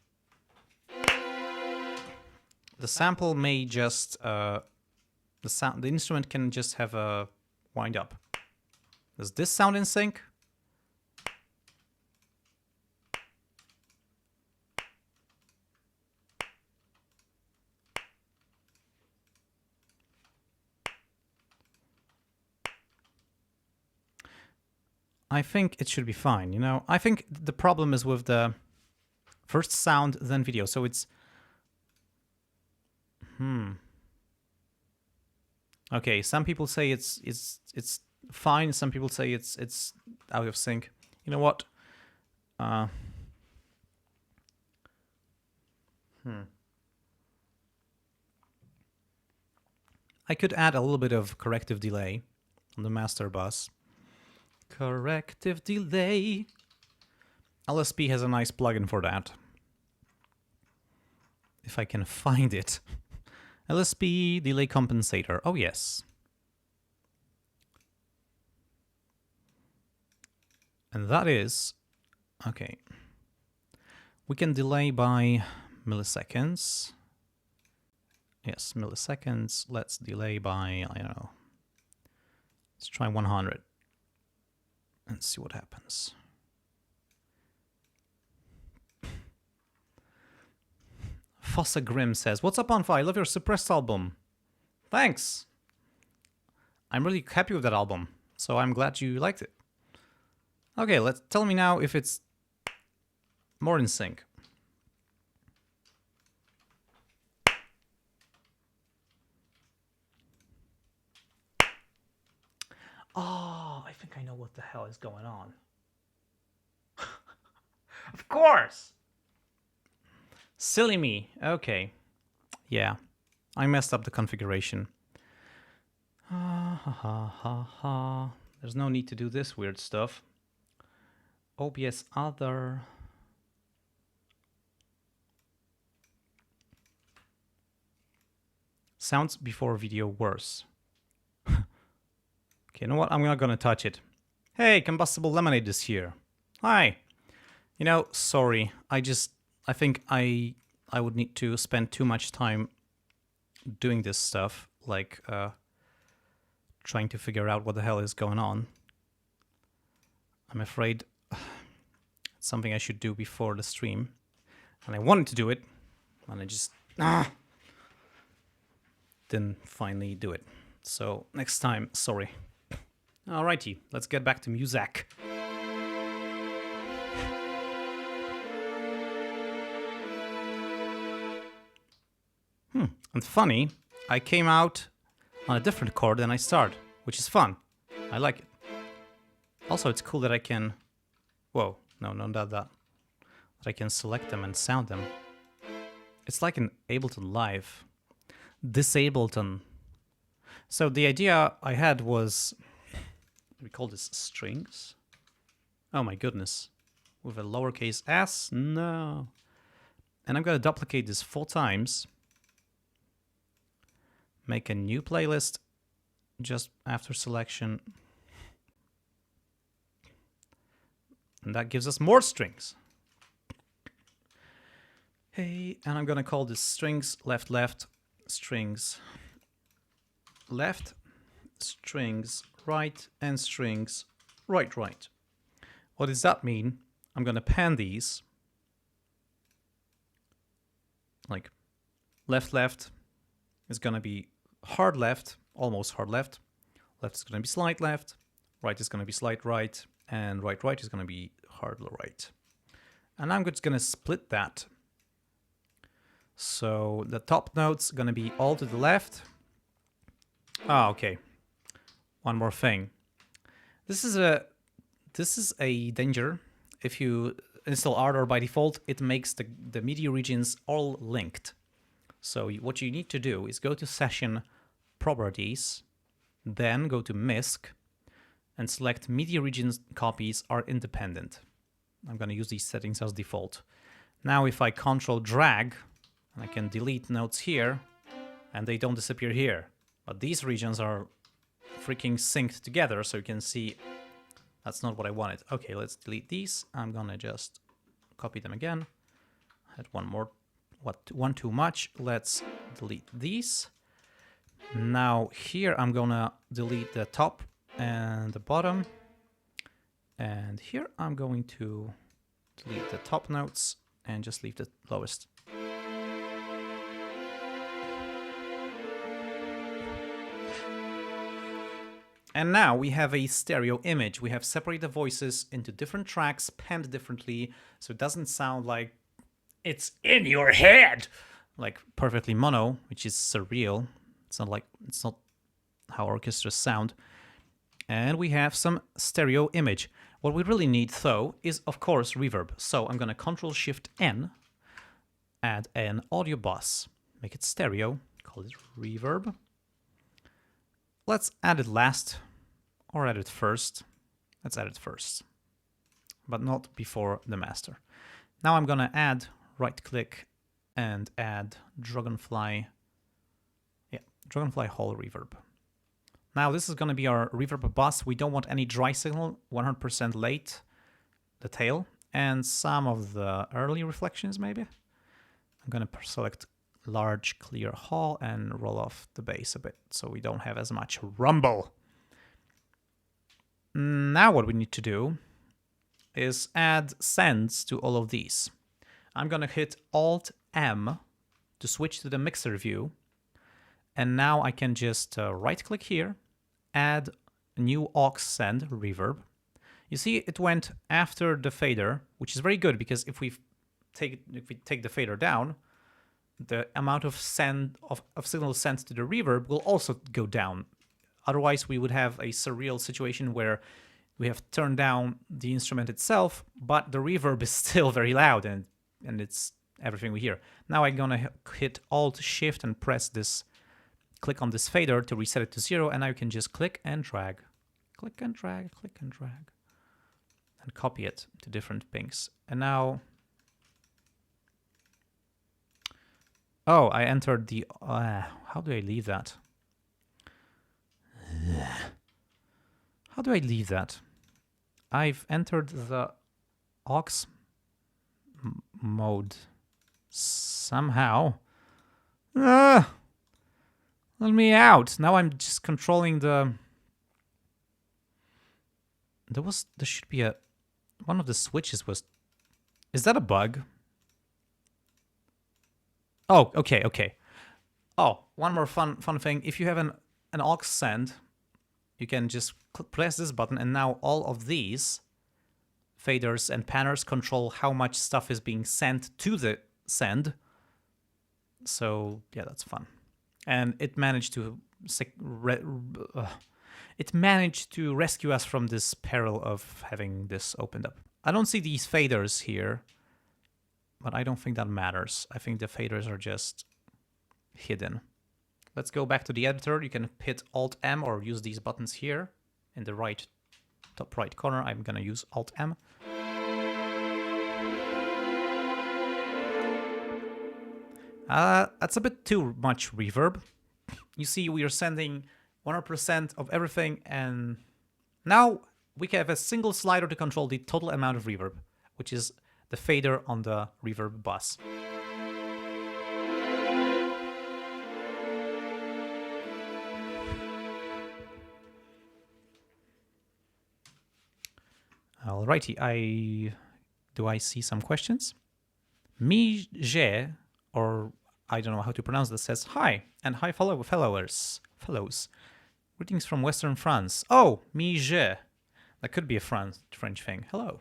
The sample may just... the instrument can just have a wind up. Does this sound in sync? I think it should be fine, you know? I think the problem is with the first sound, then video, so it's... Okay, some people say it's fine, some people say it's out of sync. You know what? I could add a little bit of corrective delay on the master bus. Corrective delay. LSP has a nice plugin for that. If I can find it. LSP delay compensator. Oh, yes. And that is... Okay. We can delay by milliseconds. Yes, milliseconds. Let's delay by, I don't know. Let's try 100. And see what happens. Fossa Grim says, "What's up, unfa? I love your Suppressed album." Thanks. I'm really happy with that album, so I'm glad you liked it. Okay, tell me now if it's more in sync. Oh, I think I know what the hell is going on. Of course! Silly me. Okay. Yeah. I messed up the configuration. There's no need to do this weird stuff. OBS other. Sounds before video worse. Okay, you know what? I'm not gonna touch it. Hey, Combustible Lemonade is here. Hi. You know, sorry. I think I would need to spend too much time doing this stuff, like trying to figure out what the hell is going on. I'm afraid it's something I should do before the stream. And I wanted to do it, and I just didn't finally do it. So next time, sorry. Alrighty, let's get back to music. And funny, I came out on a different chord than I started, which is fun. I like it. Also, it's cool that I can... Whoa, no, not that. That I can select them and sound them. It's like an Ableton Live. This Ableton. So the idea I had was... We call this strings. Oh my goodness. With a lowercase s? No. And I'm going to duplicate this 4 times. Make a new playlist just after selection. And that gives us more strings. Hey, and I'm going to call this strings left, left, strings left, strings right, and strings right, right. What does that mean? I'm going to pan these. Like left, left is going to be hard left, almost hard left. Left is going to be slight left. Right is going to be slight right. And right, right is going to be hard right. And I'm just going to split that. So the top note's going to be all to the left. Ah, okay. One more thing. This is a danger. If you install Ardour by default, it makes the MIDI regions all linked. So what you need to do is go to Session Properties, then go to MISC, and select Media Regions copies are independent. I'm going to use these settings as default. Now if I Control drag, I can delete notes here, and they don't disappear here. But these regions are freaking synced together, so you can see that's not what I wanted. Okay, let's delete these. I'm gonna just copy them again. I had one too much. Let's delete these. Now here I'm gonna delete the top and the bottom. And here I'm going to delete the top notes and just leave the lowest. And now we have a stereo image. We have separated the voices into different tracks, panned differently, so it doesn't sound like it's in your head, like perfectly mono, which is surreal. It's not how orchestras sound. And we have some stereo image. What we really need, though, is of course reverb. So I'm gonna Ctrl-Shift-N, add an audio bus, make it stereo, call it reverb. Let's add it last, or add it first. Let's add it first, but not before the master. Now I'm gonna add, right-click, and add Dragonfly Hall reverb. Now this is gonna be our reverb bus. We don't want any dry signal, 100% late, the tail, and some of the early reflections maybe. I'm gonna select large clear hall and roll off the bass a bit so we don't have as much rumble. Now what we need to do is add sends to all of these. I'm gonna hit Alt-M to switch to the mixer view, and now I can just right click here, add new aux send reverb. You see it went after the fader, which is very good because if we take the fader down, the amount of signal sent to the reverb will also go down. Otherwise, we would have a surreal situation where we have turned down the instrument itself, but the reverb is still very loud and it's everything we hear. Now I'm gonna hit Alt-Shift and press this, click on this fader to reset it to 0, and now you can just click and drag, click and drag, click and drag, and copy it to different pings. And now, oh, I entered the, how do I leave that? How do I leave that? I've entered the aux mode somehow. Let me out. Now I'm just controlling the... There should be one of the switches was... Is that a bug? Oh, okay. Oh, one more fun thing. If you have an aux send, you can just press this button, and now all of these faders and panners control how much stuff is being sent to the send. So yeah, that's fun. And it managed to rescue us from this peril of having this opened up. I don't see these faders here, but I don't think that matters. I think the faders are just hidden. Let's go back to the editor. You can hit Alt-M or use these buttons here in the top right corner. I'm gonna use Alt-M. That's a bit too much reverb. You see, we are sending 100% of everything, and now we have a single slider to control the total amount of reverb, which is the fader on the reverb bus. Alrighty, do I see some questions? Mije, or I don't know how to pronounce this, says hi, and hi fellows. Greetings from Western France. Oh, Mije. That could be a French thing. Hello.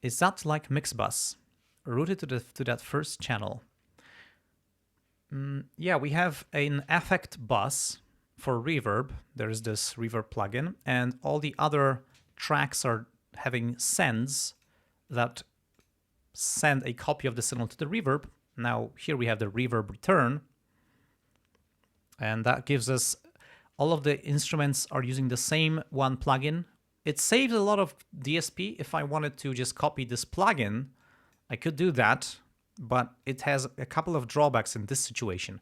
Is that like Mixbus, routed to that first channel? Yeah, we have an affect bus for reverb. There's this reverb plugin, and all the other tracks are having sends that send a copy of the signal to the reverb. Now here we have the reverb return, and that gives us all of the instruments are using the same one plugin. It saves a lot of DSP. If I wanted to just copy this plugin, I could do that, but it has a couple of drawbacks in this situation.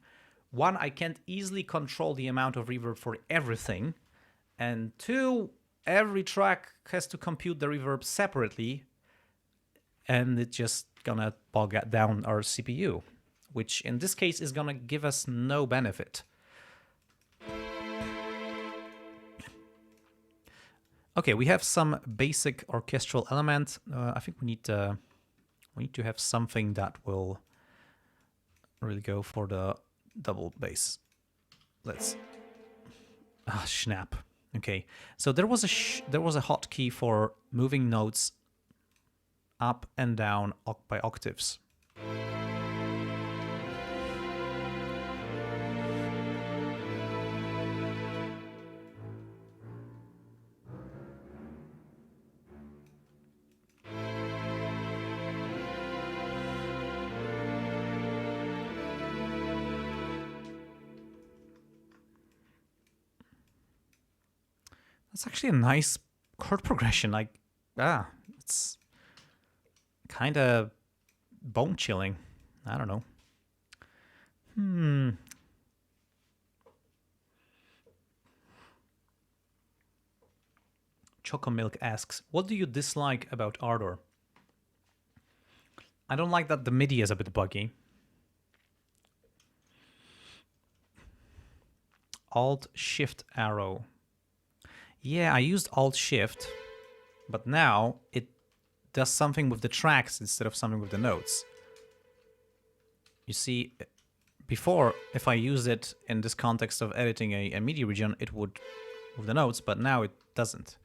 One, I can't easily control the amount of reverb for everything, and two, every track has to compute the reverb separately, and it's just gonna bog down our CPU, which in this case is gonna give us no benefit. Okay, we have some basic orchestral element. I think we need to have something that will really go for the double bass. Let's snap. Okay, so there was a hotkey for moving notes up and down by octaves. That's actually a nice chord progression. Like, it's kind of bone chilling. I don't know. Chocomilk asks, what do you dislike about Ardour? I don't like that the MIDI is a bit buggy. Alt-Shift arrow. Yeah, I used Alt-Shift, but now it does something with the tracks instead of something with the notes. You see, before, if I used it in this context of editing a MIDI region, it would move the notes, but now it doesn't.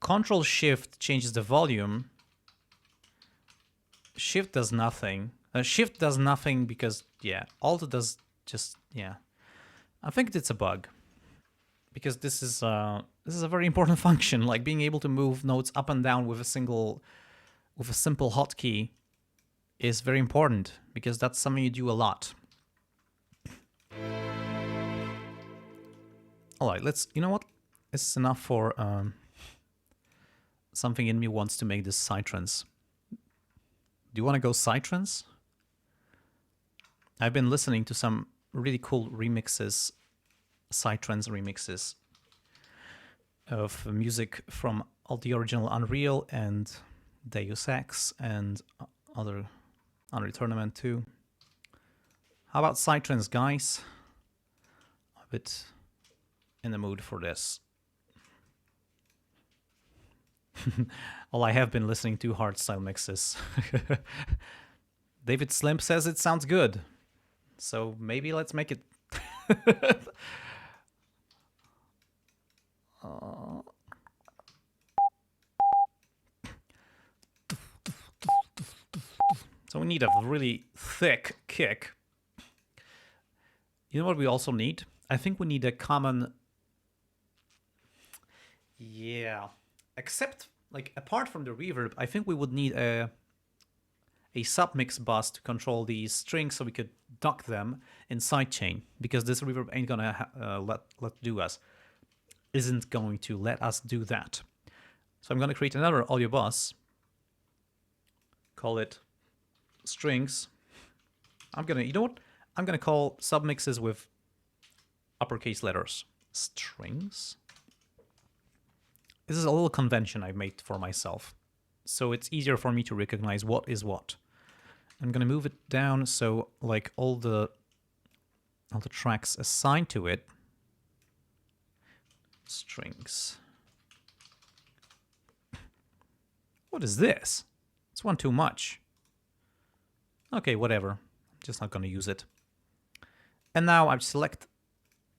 Control-Shift changes the volume. Shift does nothing. Shift does nothing because, yeah, Alt does just, yeah. I think it's a bug. Because this is a very important function, like being able to move notes up and down with a simple hotkey is very important, because that's something you do a lot. All right, you know what? This is enough for something in me wants to make this psytrance. Do you want to go psytrance? I've been listening to some really cool remixes, psytrance remixes of music from all the original Unreal and Deus Ex and other Unreal Tournament too. How about psytrance, guys? I'm a bit in the mood for this. Well, I have been listening to hardstyle mixes. David Slimp says it sounds good, so maybe let's make it. So we need a really thick kick. You know what we also need? I think we need a common... Yeah. Except, like, apart from the reverb, I think we would need a submix bus to control these strings so we could duck them in sidechain, because this reverb ain't gonna isn't going to let us do that. So I'm gonna create another audio bus, call it strings. You know what? I'm gonna call submixes with uppercase letters. Strings. This is a little convention I've made for myself, so it's easier for me to recognize what is what. I'm gonna move it down so like all the tracks assigned to it. Strings. What is this? It's one too much. Okay, whatever. I'm just not gonna use it. And now I select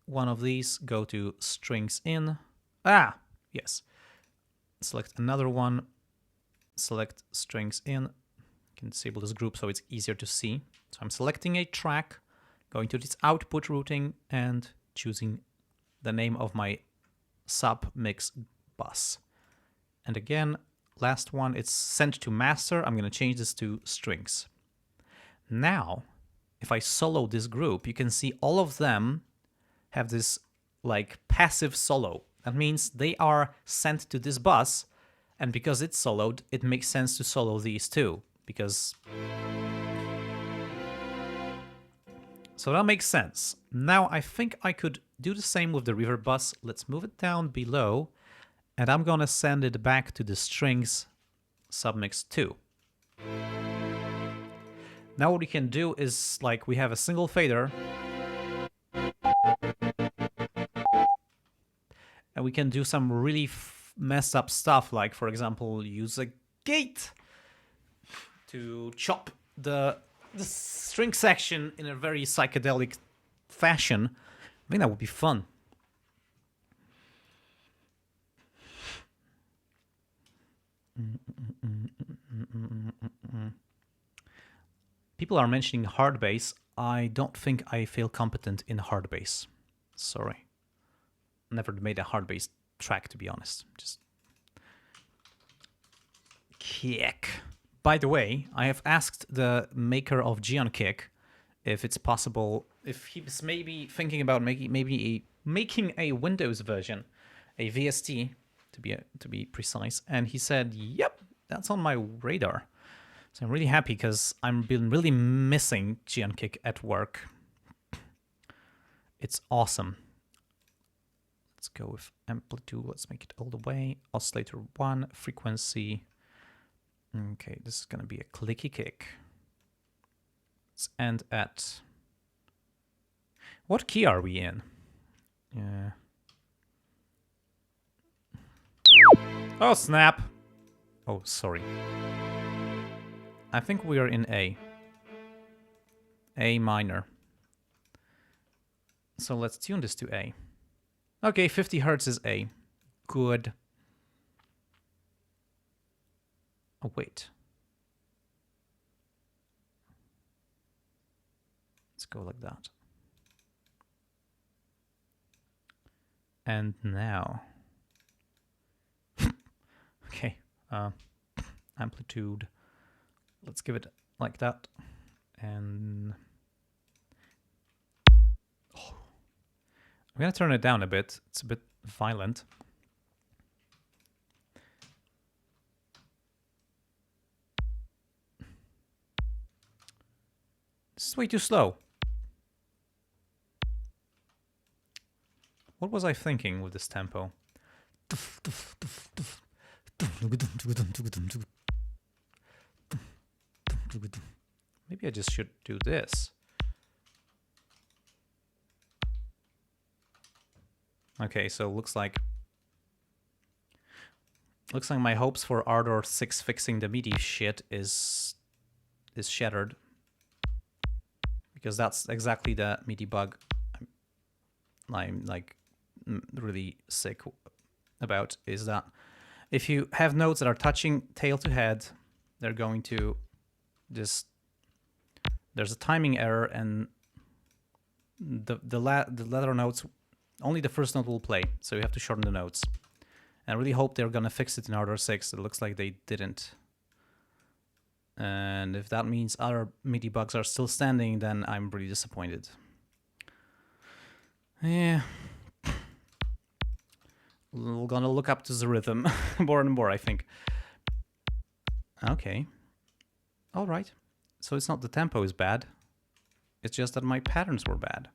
one of these, go to strings in. Yes. Select another one, select strings in. You can disable this group so it's easier to see. So I'm selecting a track, going to this output routing and choosing the name of my sub mix bus. And again, last one, it's sent to master. I'm going to change this to strings. Now, if I solo this group, you can see all of them have this like passive solo. That means they are sent to this bus, and because it's soloed, it makes sense to solo these too, because... So that makes sense. Now I think I could do the same with the reverb bus. Let's move it down below, and I'm gonna send it back to the strings submix 2. Now what we can do is, like, we have a single fader, and we can do some really messed up stuff, like, for example, use a gate to chop the string section in a very psychedelic fashion. I think that would be fun. People are mentioning hard bass. I don't think I feel competent in hard bass. Sorry. Never made a hard bass track, to be honest. Just kick. By the way, I have asked the maker of Geon Kick if it's possible, if he's maybe thinking about making a Windows version, a VST to be precise, and he said, "Yep, that's on my radar." So I'm really happy because I've been really missing Geon Kick at work. It's awesome. Let's go with amplitude. Let's make it all the way. Oscillator 1, frequency. Okay, this is going to be a clicky kick. Let's end at... What key are we in? Yeah. Oh, snap. Oh, sorry. I think we are in A. A minor. So let's tune this to A. Okay, 50 Hertz is A. Good. Oh, wait. Let's go like that. And now... okay. Amplitude. Let's give it like that. And... oh. I'm going to turn it down a bit. It's a bit violent. This is way too slow. What was I thinking with this tempo? Maybe I just should do this. Okay, so looks like my hopes for Ardour 6 fixing the MIDI shit is shattered. Because that's exactly the MIDI bug I'm like really sick about, is that if you have notes that are touching tail to head, they're going to just... there's a timing error, and the latter notes, only the first note will play, so you have to shorten the notes. And I really hope they're gonna fix it in Ardour 6. It looks like they didn't. And if that means other MIDI bugs are still standing, then I'm really disappointed. Yeah. We're gonna look up to the rhythm more and more, I think. Okay. All right. So it's not the tempo is bad. It's just that my patterns were bad.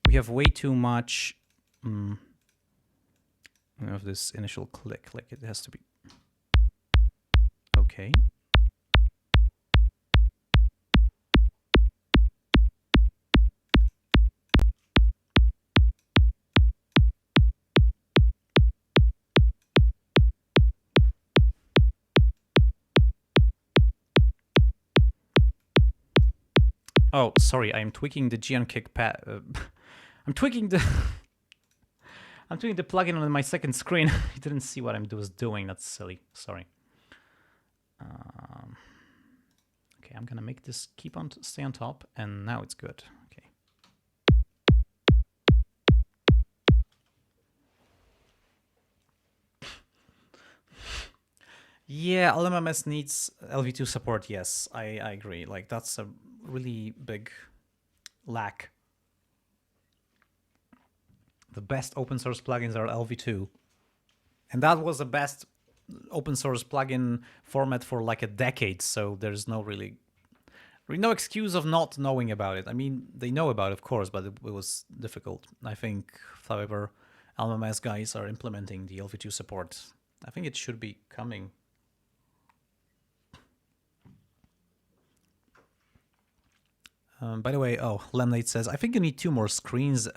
We have way too much of this initial click. Like, it has to be... okay. Oh, sorry, I'm tweaking the Geon Kick pad. I'm tweaking the... I'm tweaking the plugin on my second screen. You didn't see what I was doing. That's silly. Sorry. Okay, I'm gonna make this stay on top, and now it's good. Okay. Yeah, LMMS needs LV2 support. Yes, I agree. Like that's a really big lack. The best open source plugins are LV2. And that was the best open source plugin format for like a decade, so there's no really no excuse of not knowing about it. I mean, they know about it, of course, but it was difficult. I think, however, LMMS guys are implementing the LV2 support. I think it should be coming. By the way, oh, Lemonade says, I think you need 2 more screens.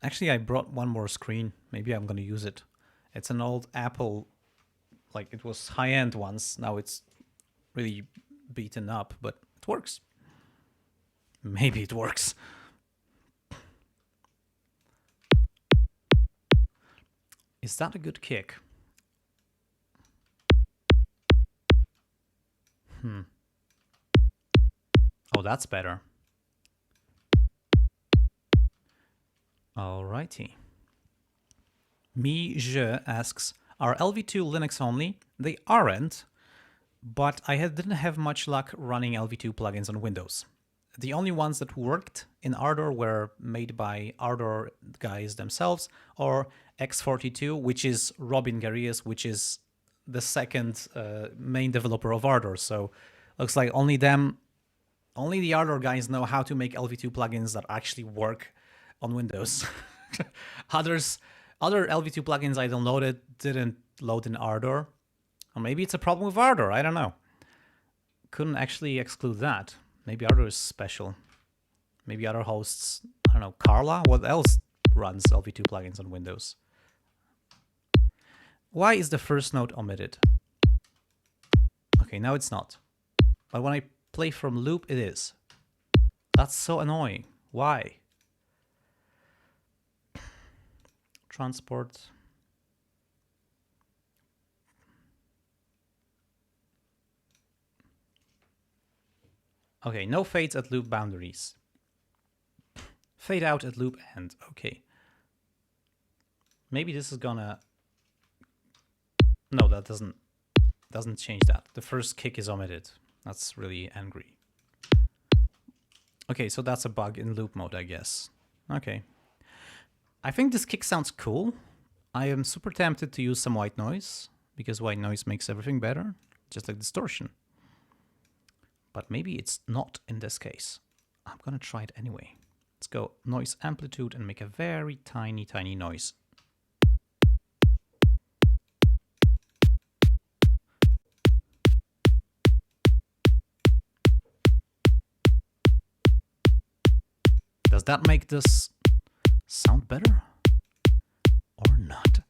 Actually, I brought 1 more screen. Maybe I'm going to use it. It's an old Apple, like it was high-end once. Now it's really beaten up, but it works. Maybe it works. Is that a good kick? Oh, that's better. Alrighty. Je asks, are LV2 Linux only? They aren't, but I didn't have much luck running LV2 plugins on Windows. The only ones that worked in Ardour were made by Ardour guys themselves, or X42, which is Robin Garrius, which is the second main developer of Ardour. So looks like only the Ardour guys know how to make LV2 plugins that actually work on Windows. Other LV2 plugins I downloaded didn't load in Ardour. Or maybe it's a problem with Ardour, I don't know. Couldn't actually exclude that. Maybe Ardour is special. Maybe other hosts, I don't know, Carla? What else runs LV2 plugins on Windows? Why is the first note omitted? Okay, now it's not. But when I play from loop, it is. That's so annoying. Why? Transport. Okay, no fades at loop boundaries. Fade out at loop end. Okay. Maybe this is gonna... No, that doesn't change that. The first kick is omitted. That's really angry. Okay, so that's a bug in loop mode, I guess. Okay. I think this kick sounds cool. I am super tempted to use some white noise, because white noise makes everything better, just like distortion. But maybe it's not in this case. I'm gonna try it anyway. Let's go noise amplitude and make a very tiny, tiny noise. Does that make this sound better or not?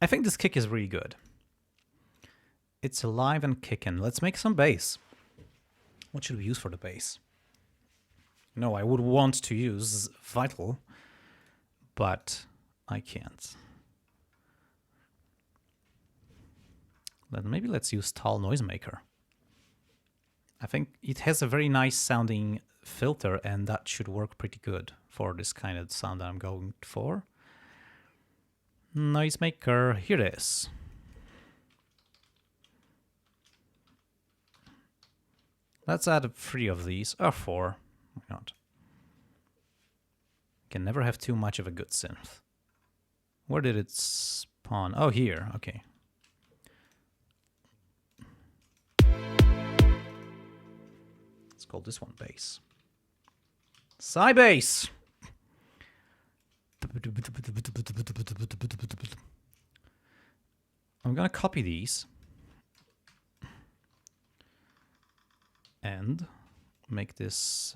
I think this kick is really good. It's alive and kicking. Let's make some bass. What should we use for the bass? No, I would want to use Vital, but I can't. Then maybe let's use Tal Noisemaker. I think it has a very nice sounding filter, and that should work pretty good for this kind of sound that I'm going for. Noisemaker, here it is. Let's add 3 of these, or 4. Why not? Can never have too much of a good synth. Where did it spawn? Oh, here, okay. Let's call this one bass. Bass. I'm gonna copy these and make this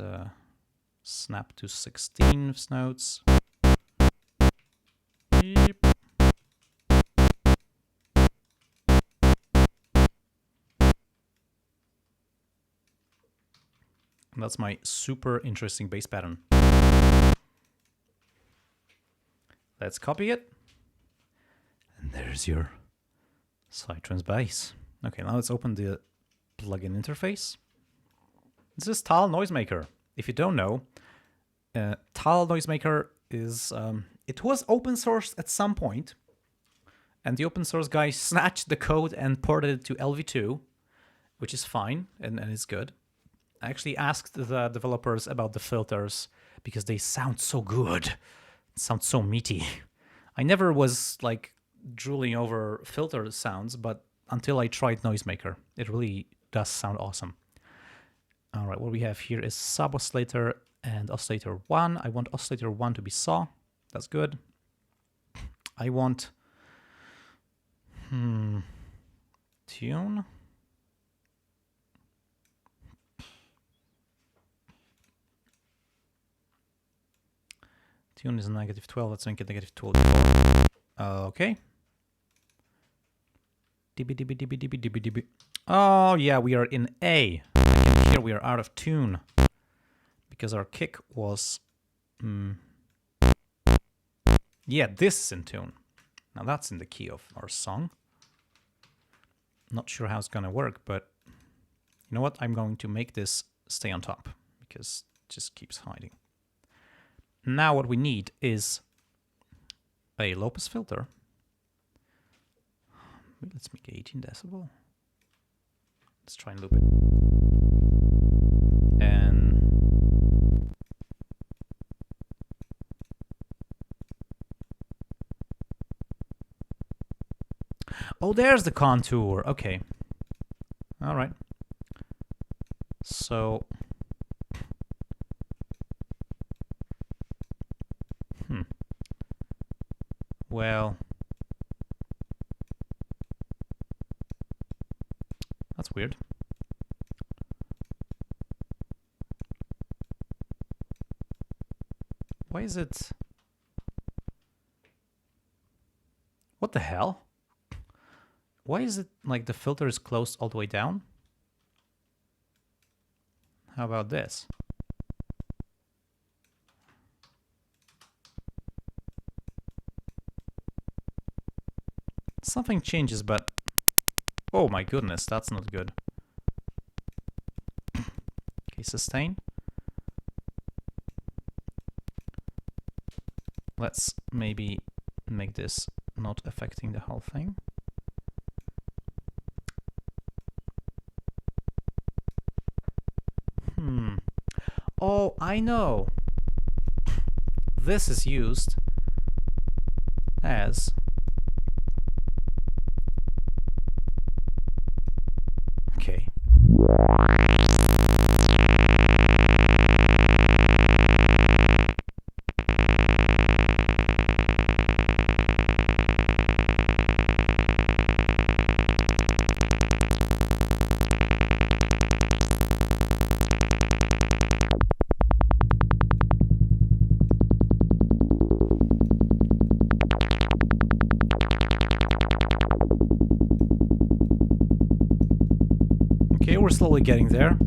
snap to 16th notes. Beep. That's my super interesting bass pattern. Let's copy it. And there's your psytrance bass. Okay, now let's open the plugin interface. This is Tal Noisemaker. If you don't know, Tal Noisemaker is... it was open source at some point, and the open source guy snatched the code and ported it to LV2, which is fine, and it's good. I actually asked the developers about the filters, because they sound so good. It sounds so meaty. I never was, like, drooling over filter sounds, but until I tried Noisemaker, it really does sound awesome. All right, what we have here is sub-oscillator and oscillator 1. I want oscillator 1 to be saw. That's good. I want... tune. Tune is -12. Let's make it -12. Okay. Dibby. Oh, yeah, we are in A. I can hear we are out of tune. Because our kick was... Yeah, this is in tune. Now that's in the key of our song. Not sure how it's gonna work, but... You know what? I'm going to make this stay on top. Because it just keeps hiding. Now what we need is a low-pass filter. Let's make 18 decibel. Let's try and loop it. And oh, there's the contour. Okay. All right. So well, that's weird. Why is it... What the hell? Why is it like the filter is closed all the way down? How about this? Something changes, but... Oh my goodness, that's not good. Okay, sustain. Let's maybe make this not affecting the whole thing. Oh, I know. This is used as... Okay. Okay, we're slowly getting there.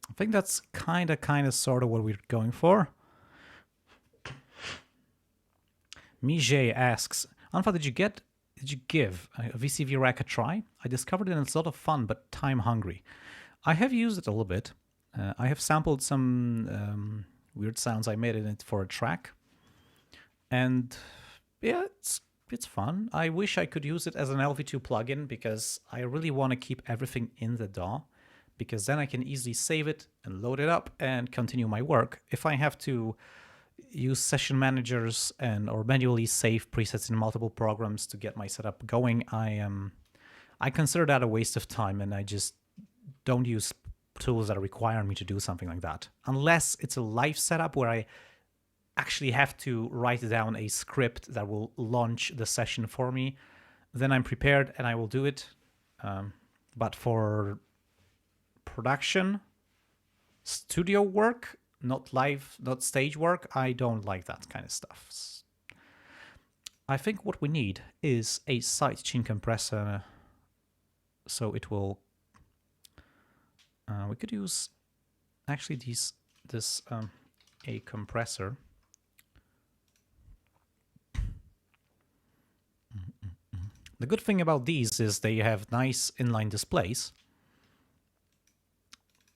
I think that's kind of, sort of what we're going for. Mijay asks, Unfa, did you give a VCV rack a try? I discovered it and it's a lot of fun, but time hungry. I have used it a little bit. I have sampled some weird sounds I made in it for a track. And yeah, it's fun. I wish I could use it as an LV2 plugin because I really want to keep everything in the DAW, because then I can easily save it and load it up and continue my work. If I have to use session managers or manually save presets in multiple programs to get my setup going, I consider that a waste of time, and I just don't use tools that require me to do something like that. Unless it's a live setup where I actually have to write down a script that will launch the session for me, then I'm prepared and I will do it. But for production, studio work, not live, not stage work, I don't like that kind of stuff. I think what we need is a sidechain compressor, so it will. We could use actually a compressor. The good thing about these is they have nice inline displays.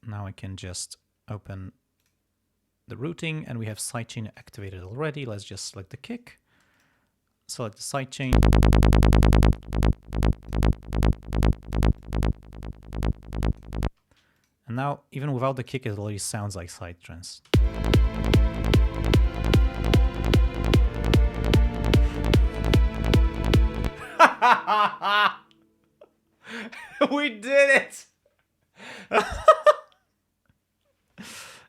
Now I can just open the routing and we have sidechain activated already. Let's just select the kick, select the sidechain. And now, even without the kick, it already sounds like psytrance. We did it!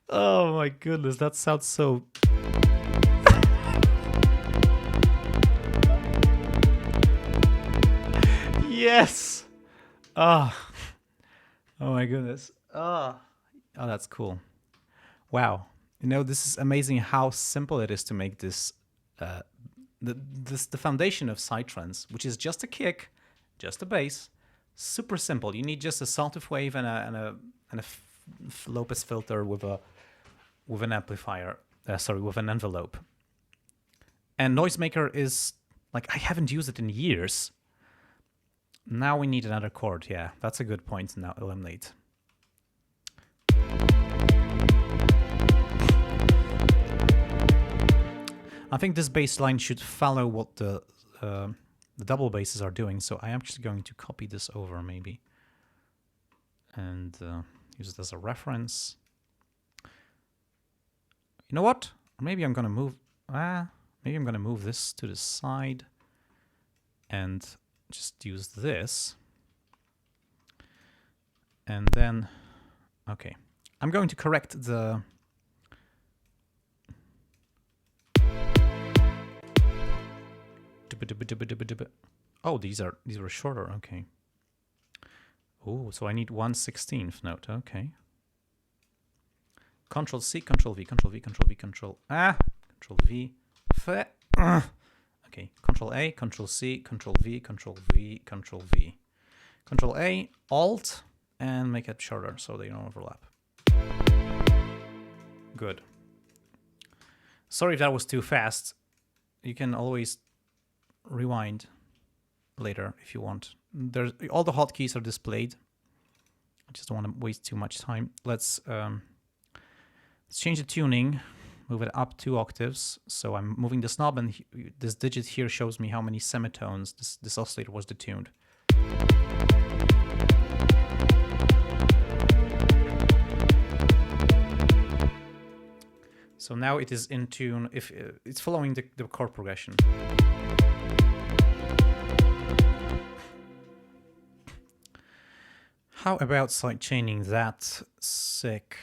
Oh my goodness, that sounds so... Yes! Oh my goodness. Oh, that's cool. Wow. You know, this is amazing how simple it is to make this the foundation of psytrance, which is just a kick, just a bass. Super simple. You need just a sawtooth wave and a Lopez filter with an amplifier. With an envelope. And Noisemaker is like, I haven't used it in years. Now we need another chord. Yeah, that's a good point to now eliminate. I think this bass line should follow what the double basses are doing, so I'm actually going to copy this over maybe and use it as a reference. You know what? Maybe I'm gonna move. Maybe I'm gonna move this to the side and just use this, and then okay, I'm going to correct the. Oh, these were shorter. Okay. Oh, so I need 1/16th note. Okay. Control C, Control V, Control V, Control V, Control V. Okay. Control A, Control C, Control V, Control V, Control V. Control A, Alt, and make it shorter so they don't overlap. Good. Sorry if that was too fast. You can always rewind later if you want. There's all the hotkeys are displayed. I just don't want to waste too much time. Let's change the tuning, move it up 2 octaves. So I'm moving this knob, and this digit here shows me how many semitones this oscillator was detuned. So now it is in tune. If it's following the chord progression. How about sidechaining that? Sick.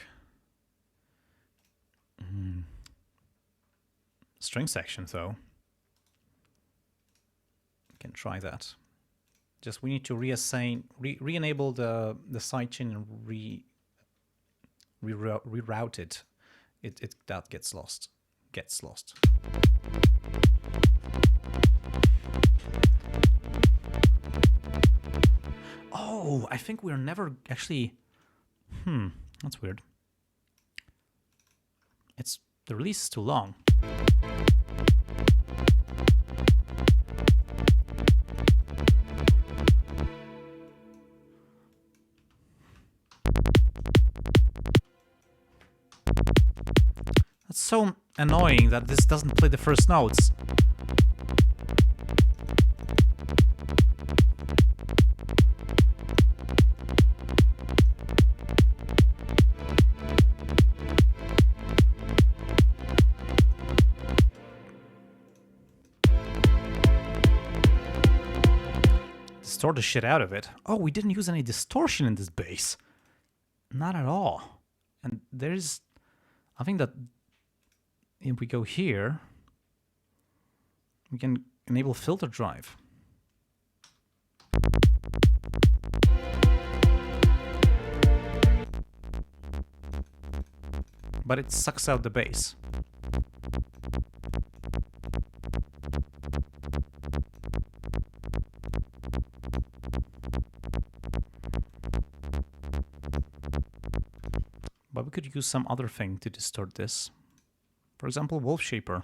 String section, though. We can try that. Just we need to re-enable the sidechain and reroute it. That gets lost. Oh, I think we're never actually. That's weird. The release is too long. That's so annoying that this doesn't play the first notes. Distort the shit out of it. Oh, we didn't use any distortion in this bass. Not at all. And there's... I think that if we go here, we can enable filter drive. but it sucks out the bass. But we could use some other thing to distort this. For example, Wolf Shaper.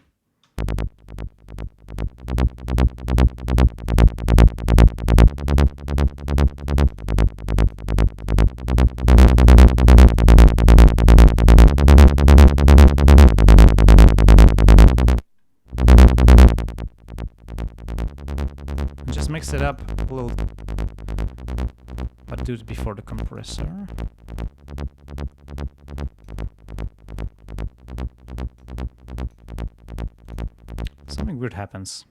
Just mix it up a little, but do it before the compressor. Something weird happens.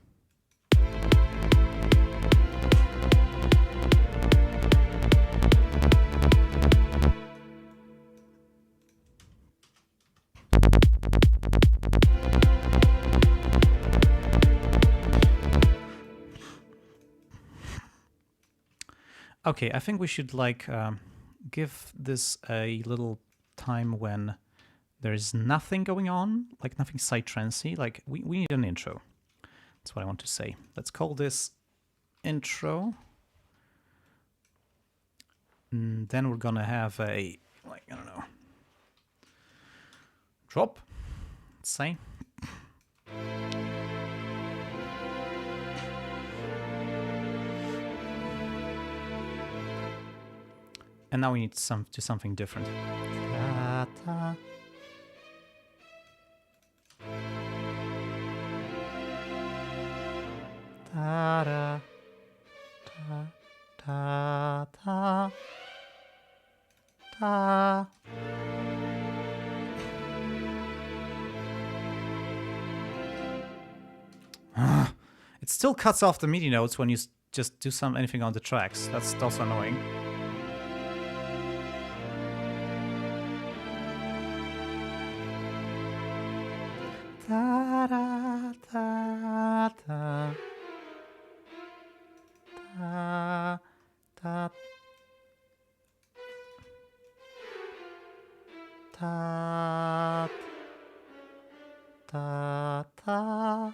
Okay, I think we should like give this a little time when there's nothing going on, like nothing psytrancey. Like we need an intro. That's what I want to say. Let's call this intro. And then we're gonna have a, like, I don't know, drop, let's say. And now we need something different. Ta -ta. Ta -da. Ta ta ta ta. It still cuts off the MIDI notes when you just do anything on the tracks. That's also annoying. Ta -da, ta ta ta ta ta ta ta.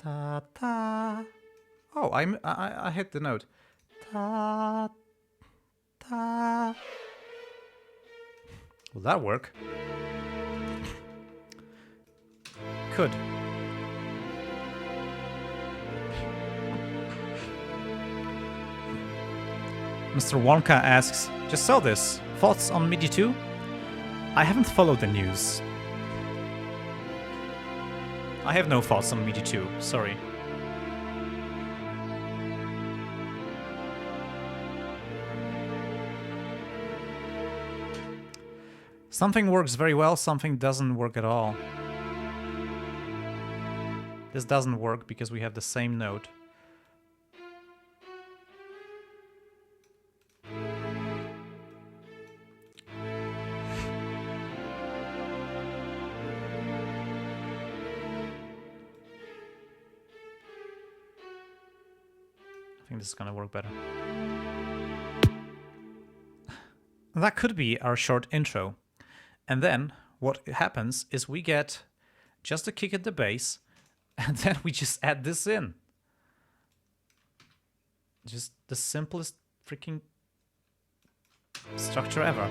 Ta ta. Oh, I hit the note. Ta ta. Will that work? Could. Mr. Wonka asks, just saw this. Thoughts on MIDI 2? I haven't followed the news. I have no thoughts on MIDI 2, sorry. Something works very well, something doesn't work at all. This doesn't work because we have the same note. I think this is gonna work better. That could be our short intro. And then what happens is we get just a kick at the bass, and then we just add this in. Just the simplest freaking structure ever.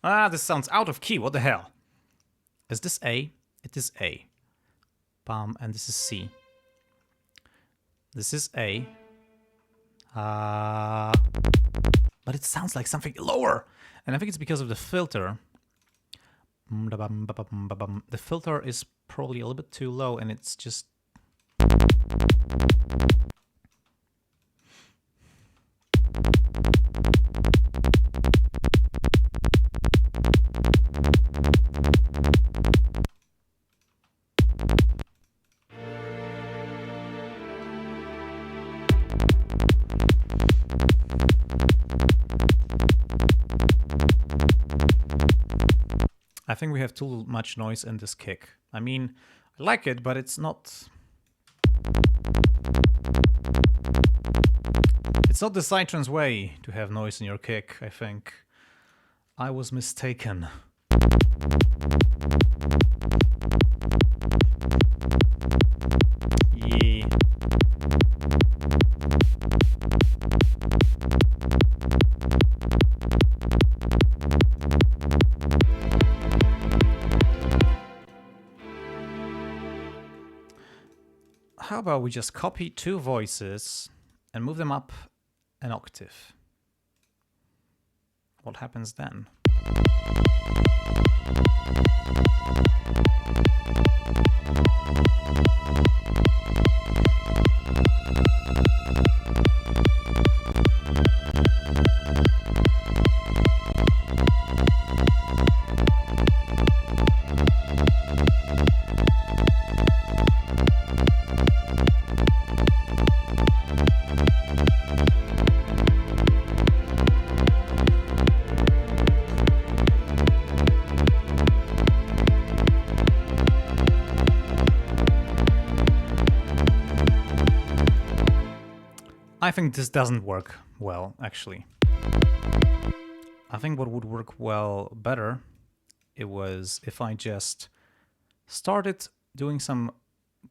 Ah, this sounds out of key. What the hell? Is this A? It is A. Bam, and this is C. This is A. But it sounds like something lower. And I think it's because of the filter. The filter is probably a little bit too low, and it's just... think we have too much noise in this kick. I mean, I like it, but it's not... It's not the psytrance way to have noise in your kick, I think. I was mistaken. Yeah. How about we just copy two voices and move them up an octave? What happens then? I think this doesn't work well, actually. I think what would work well better, it was if I just started doing some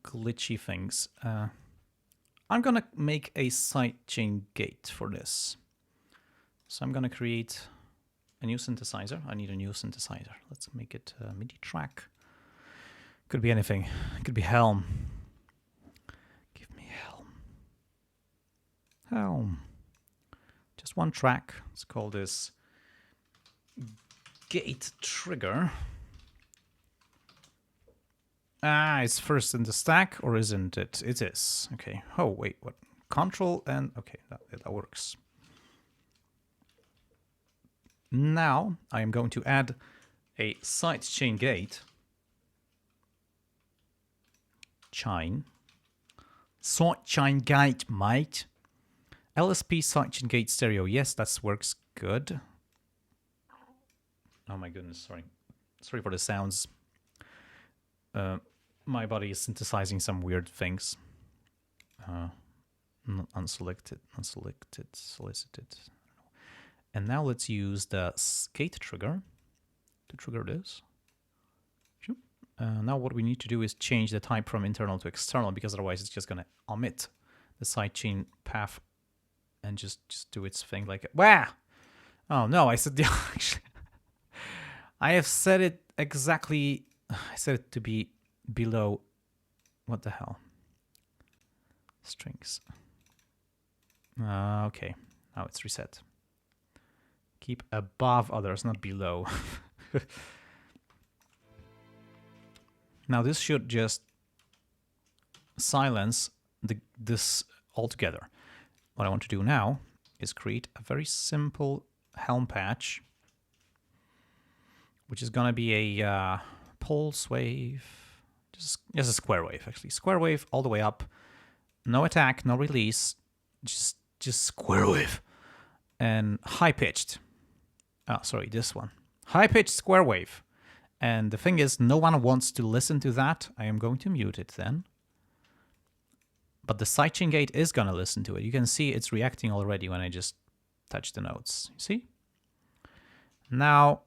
glitchy things. I'm gonna make a sidechain gate for this. So I'm gonna create a new synthesizer. I need a new synthesizer. Let's make it a MIDI track. Could be anything. It could be Helm. Give me Helm. Helm. Just one track. Let's call this Gate Trigger. Ah, it's first in the stack, or isn't it? It is. Okay. Oh, wait, what? Control and... Okay, that works. Now, I am going to add a sidechain gate. Chain. Sidechain gate, mate. LSP sidechain gate stereo. Yes, that works good. Oh my goodness, sorry. Sorry for the sounds. My body is synthesizing some weird things. Unselected, solicited. And now let's use the gate trigger to trigger this. Now what we need to do is change the type from internal to external, because otherwise it's just going to omit the sidechain path and just do its thing like... Wah! Oh no, I said... Actually, I have set it exactly... I set it to be below... What the hell? Strings. Okay, now it's reset. Keep above others, not below. Now this should just silence this altogether. What I want to do now is create a very simple Helm patch, which is gonna be a pulse wave, just a square wave actually. Square wave all the way up, no attack, no release, just square wave, and high pitched. Oh, sorry, this one. High pitched square wave. And the thing is, no one wants to listen to that. I am going to mute it then. But the sidechain gate is going to listen to it. You can see it's reacting already when I just touch the notes. You see? Now,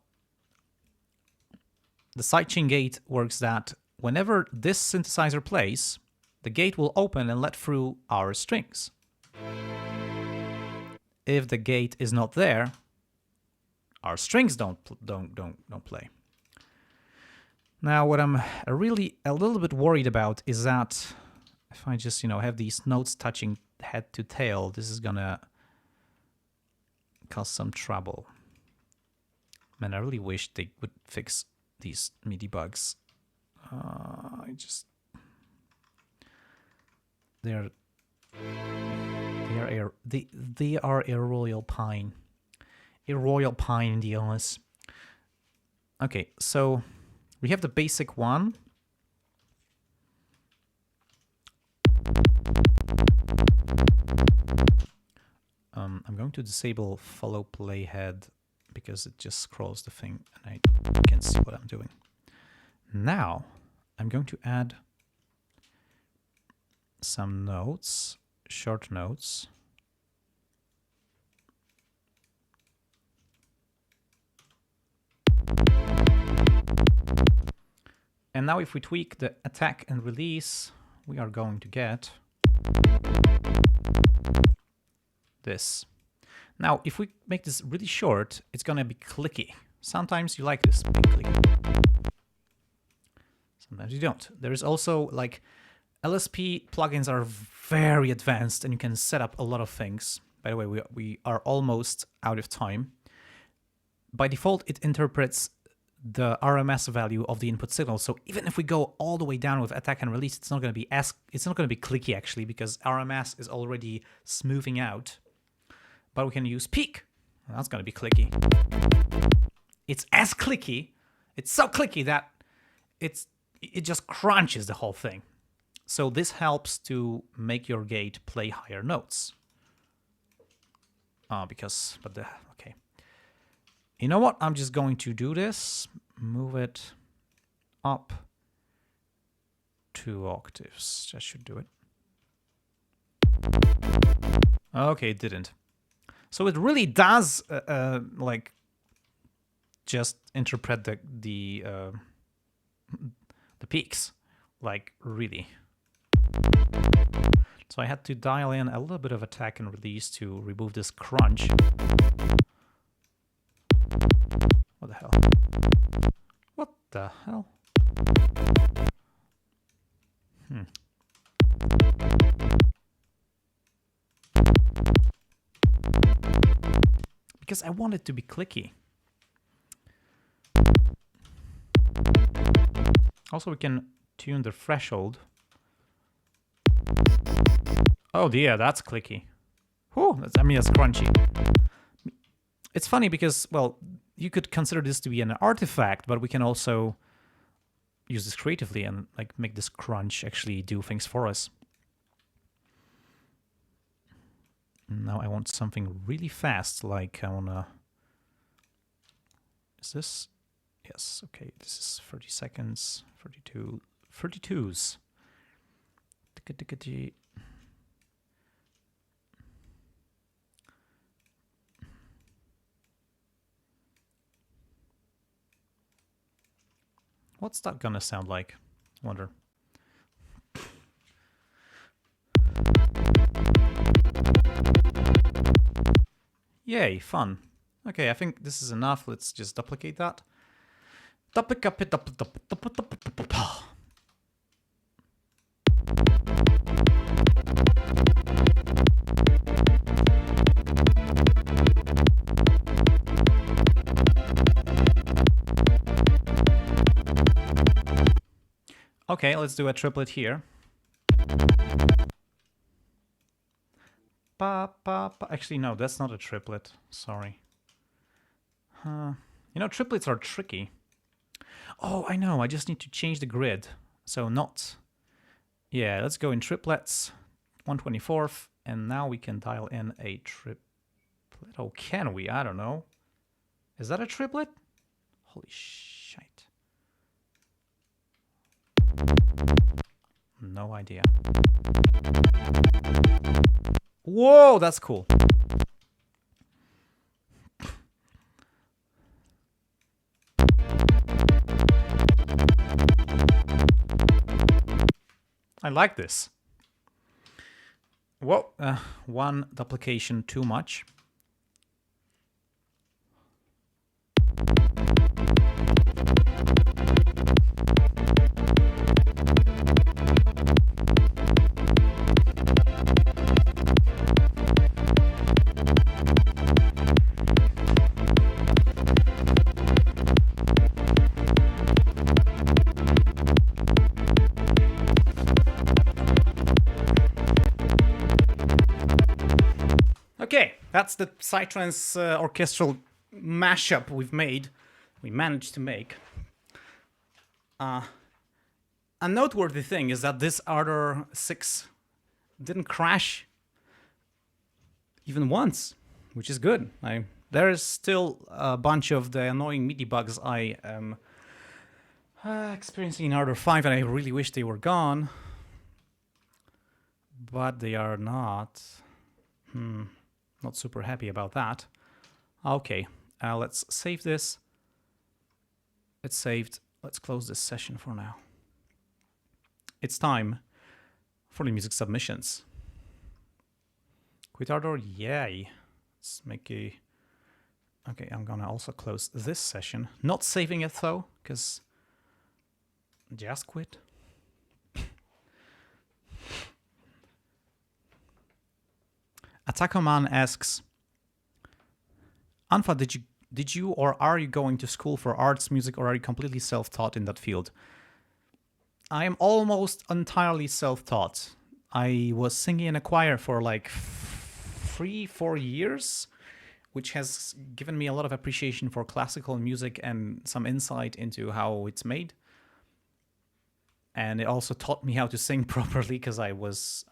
the sidechain gate works that whenever this synthesizer plays, the gate will open and let through our strings. If the gate is not there, our strings don't play. Now, what I'm really a little bit worried about is that if I just, have these notes touching head to tail, this is gonna cause some trouble. Man, I really wish they would fix these MIDI bugs. They are a royal pain. A royal pain in the ass. Okay, so we have the basic one. I'm going to disable follow playhead because it just scrolls the thing and I can see what I'm doing. Now I'm going to add some notes, short notes. And now if we tweak the attack and release, we are going to get this. Now, if we make this really short, it's gonna be clicky. Sometimes you like this being clicky. Sometimes you don't. There is also like LSP plugins are very advanced and you can set up a lot of things. By the way, we are almost out of time. By default, it interprets the RMS value of the input signal. So even if we go all the way down with attack and release, it's not going to be clicky actually, because RMS is already smoothing out. But we can use peak. And that's going to be clicky. It's as clicky. It's so clicky that it just crunches the whole thing. So this helps to make your gate play higher notes. Okay. You know what? I'm just going to do this. Move it up 2 octaves. That should do it. Okay, it didn't. So it really does like just interpret the peaks, like really. So I had to dial in a little bit of attack and release to remove this crunch. What the hell? What the hell? Because I want it to be clicky. Also, we can tune the threshold. Oh dear, that's clicky. Whew, that's crunchy. It's funny because, well, you could consider this to be an artifact, but we can also use this creatively and like make this crunch actually do things for us. Now I want something really fast, like I wanna... Is this? Yes, okay, this is 30 seconds, 32s. What's that gonna sound like? I wonder. Yay, fun. Okay, I think this is enough. Let's just duplicate that. Okay, let's do a triplet here. Actually, no, that's not a triplet. Sorry. You know, triplets are tricky. Oh, I know. I just need to change the grid. So not... Yeah, let's go in triplets. 1/24th. And now we can dial in a triplet. Oh, can we? I don't know. Is that a triplet? Holy shite. No idea. Whoa, that's cool. I like this. Whoa, one duplication too much. Okay, that's the psytrance orchestral mashup we managed to make. A noteworthy thing is that this Ardour 6 didn't crash even once, which is good. I There is still a bunch of the annoying MIDI bugs I am experiencing in Ardour 5, and I really wish they were gone. But they are not. Not super happy about that. Okay, let's save this. It's saved. Let's close this session for now. It's time for the music submissions. Quit Ardour? Yay. Let's make a... Okay, I'm gonna also close this session. Not saving it though, because... Just quit. Attackerman asks, Unfa, did you or are you going to school for arts, music, or are you completely self-taught in that field? I am almost entirely self-taught. I was singing in a choir for like 3-4 years, which has given me a lot of appreciation for classical music and some insight into how it's made. And it also taught me how to sing properly, because I was...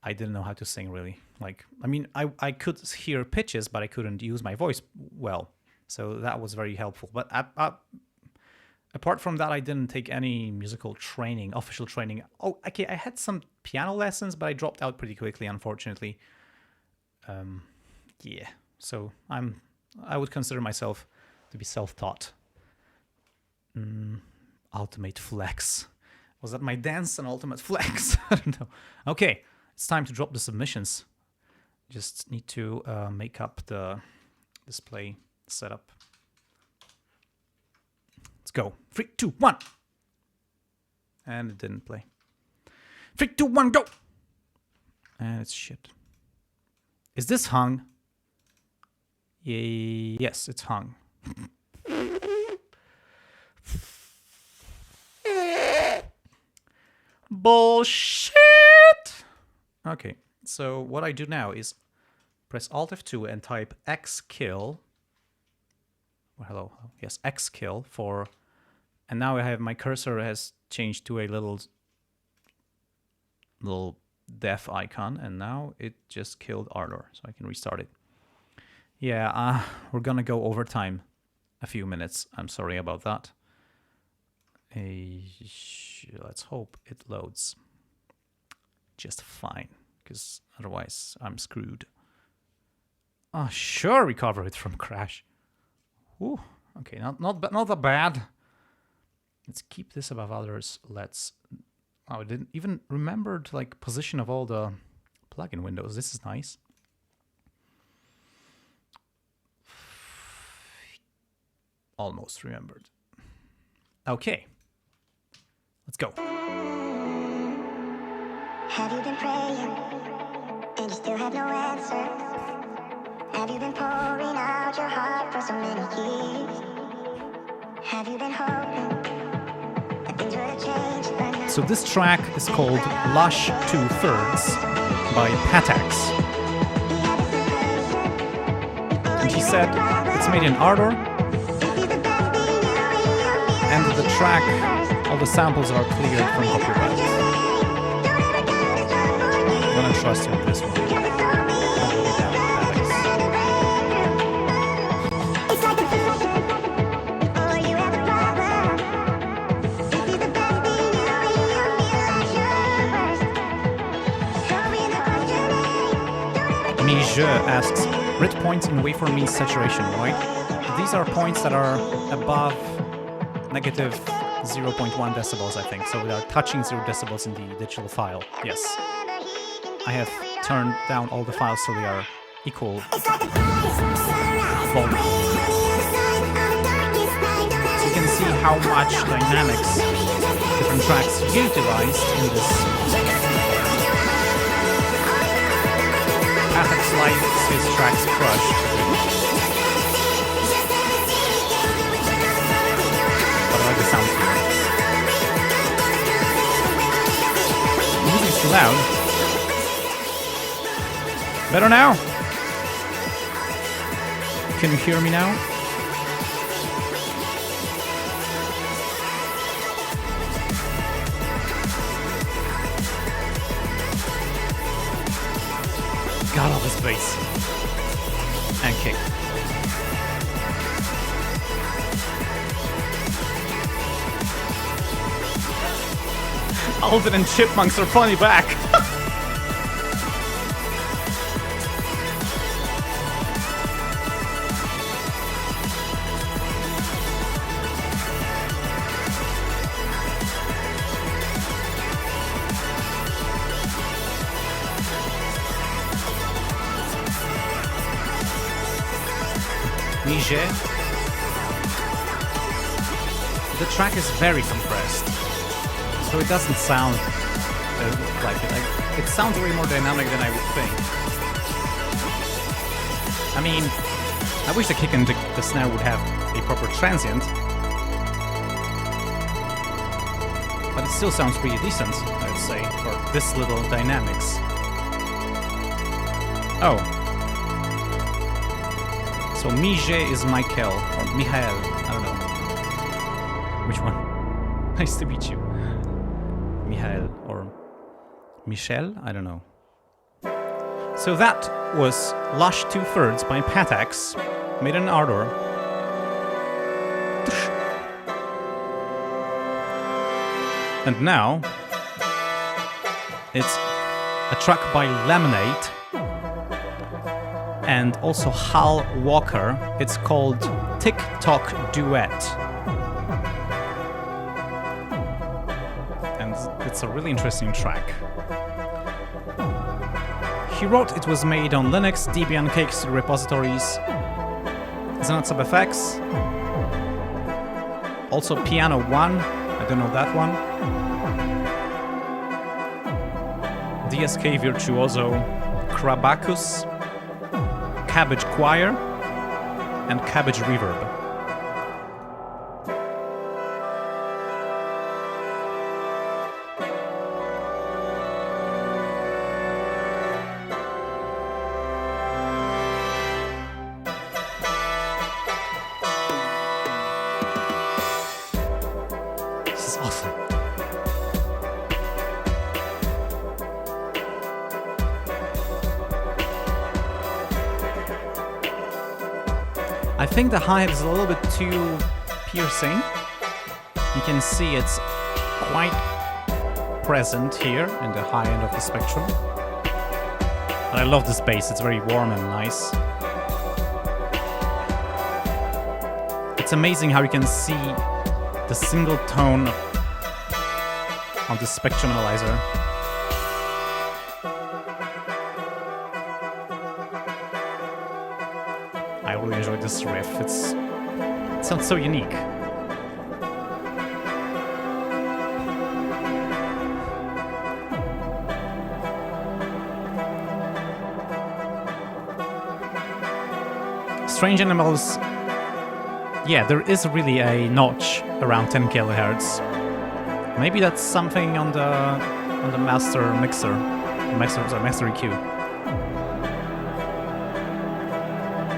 I didn't know how to sing, really. Like, I mean, I could hear pitches, but I couldn't use my voice well. So that was very helpful. But apart from that, I didn't take any musical training, official training. Oh, okay, I had some piano lessons, but I dropped out pretty quickly, unfortunately. Yeah, so I would consider myself to be self-taught. Ultimate flex. Was that my dance and ultimate flex? I don't know. Okay. It's time to drop the submissions. Just need to make up the display setup. Let's go. 3, 2, 1. And it didn't play. 3, 2, 1, go! And it's shit. Is this hung? Yes, it's hung. Bullshit! Okay, so what I do now is press Alt F2 and type xkill. Oh, hello. Yes, xkill for... And now I have my cursor has changed to a little death icon, and now it just killed Ardour, so I can restart it. Yeah, we're gonna go over time a few minutes. I'm sorry about that. Let's hope it loads just fine, because otherwise I'm screwed. Oh, sure, recover it from crash. Ooh, okay, not that bad. Let's keep this above others. Let's... Oh, I didn't even remember like position of all the plugin windows. This is nice. Almost remembered. Okay, let's go.
Have you been praying and you still have no answer? Have you been pouring out your heart for so many years? Have you been hoping that things would have changed by now?
So this track is called Lush 2/3 by Patax. And he said it's made in Ardour. And the track, all the samples are cleared from copyright. I'm gonna trust you with this one. Mijeux asks, grid points in waveform means saturation, right? These are points that are above negative 0.1 decibels, I think. So we are touching 0 decibels in the digital file. Yes. I have turned down all the files so they are equal volume. So you can see how much dynamics different tracks utilized in this. Patax likes his tracks crushed. But I like the sound here. The music's too loud. Better now? Can you hear me now? God, all this bass. and kick. Alvin and Chipmunks are funny back. Niger. The track is very compressed, so it doesn't sound like it. It sounds way more dynamic than I would think. I mean, I wish the kick and the snare would have a proper transient, but it still sounds pretty decent, I would say, for this little dynamics. Oh. So Mige is Michael, or Michael, I don't know. Which one? Nice to meet you. Michael, or Michelle? I don't know. So that was Lush 2/3 by Patax, made in Ardour. And now, it's a track by Lemonade, and also Hal Walker. It's called TikTok Duet. And it's a really interesting track. He wrote it was made on Linux, Debian, Cakes repositories, Xenot Sub FX, also Piano 1, I don't know that one, DSK Virtuoso, Krabacus, Cabbage Choir, and Cabbage Reverb. This is awesome. I think the hi-hat is a little bit too piercing. You can see it's quite present here in the high end of the spectrum. But I love this bass, it's very warm and nice. It's amazing how you can see the single tone on the spectrum analyzer. I really enjoyed this riff. It sounds so unique. Strange Animals. Yeah, there is really a notch around 10 kHz. Maybe that's something on the master EQ.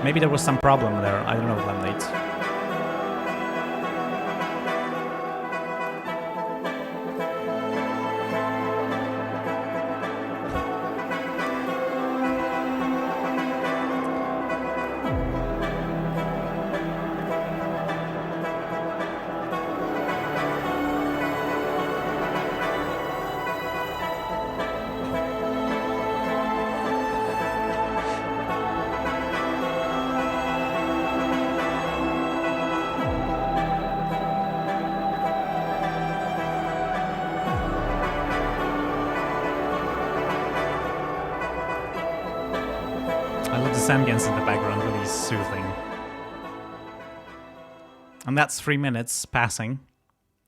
Maybe there was some problem there. I don't know, Lemonade. Ambience in the background, really soothing. And that's 3 minutes passing.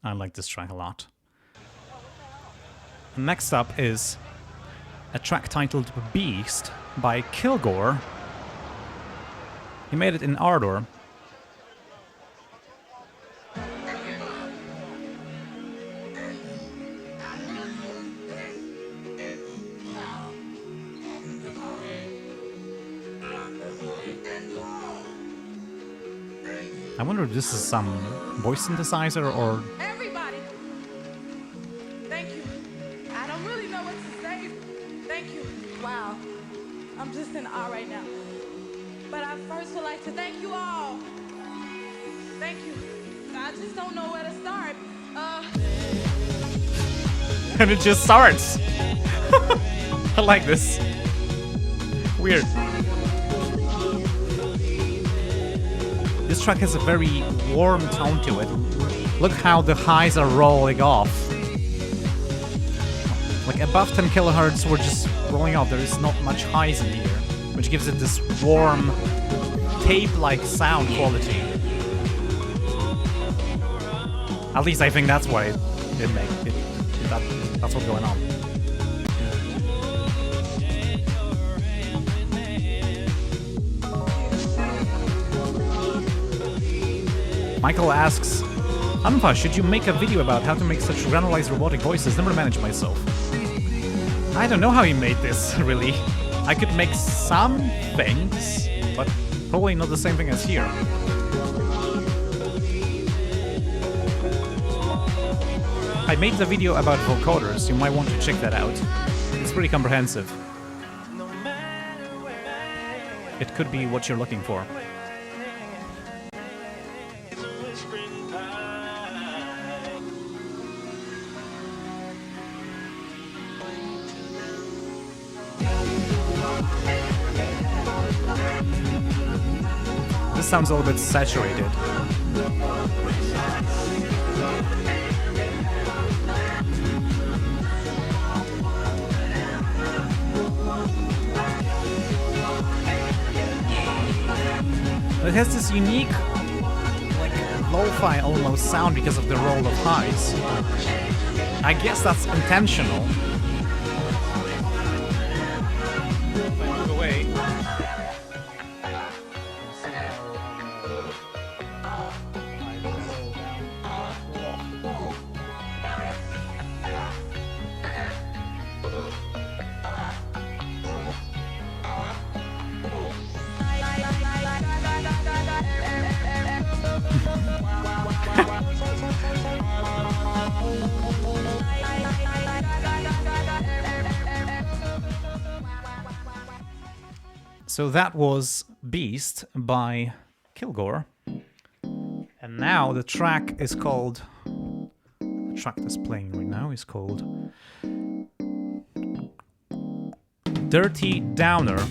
I like this track a lot. Next up is a track titled Beast by Kilgore. He made it in Ardour. I wonder if this is some voice synthesizer or...
Everybody! Thank you. I don't really know what to say. Thank you. Wow. I'm just in awe right now. But I I first would like to thank you all. Thank you. I just don't know where to start.
And it just starts. I like this. Weird. This track has a very warm tone to it. Look how the highs are rolling off. Like above 10 kilohertz, we're just rolling off. There is not much highs in here, which gives it this warm, tape-like sound quality. At least I think that's why it makes it. That's what's going on. Michael asks, Unfa, should you make a video about how to make such generalized robotic voices? Never managed myself. I don't know how you made this, really. I could make some things, but probably not the same thing as here. I made the video about vocoders, you might want to check that out. It's pretty comprehensive. It could be what you're looking for. This sounds a little bit saturated. It has this unique, like, lo-fi almost sound because of the roll of highs. I guess that's intentional. If I move away. So that was Beast by Kilgore. And now the track is called... The track that's playing right now is called Dirty Downer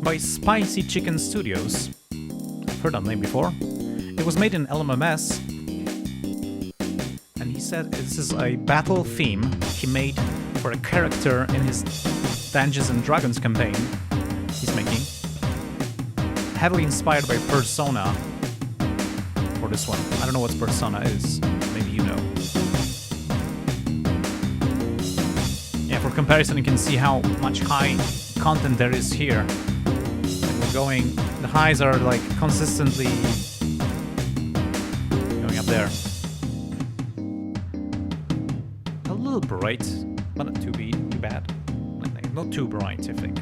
by Spicy Chicken Studios. I've heard that name before. It was made in LMMS. And he said this is a battle theme he made for a character in his Dungeons and Dragons campaign he's making. Heavily inspired by Persona for this one. I don't know what Persona is. Maybe you know. Yeah, for comparison you can see how much high content there is here. And we're going... The highs are like consistently going up there. A little bright, but not too bad. Not too bright, I think.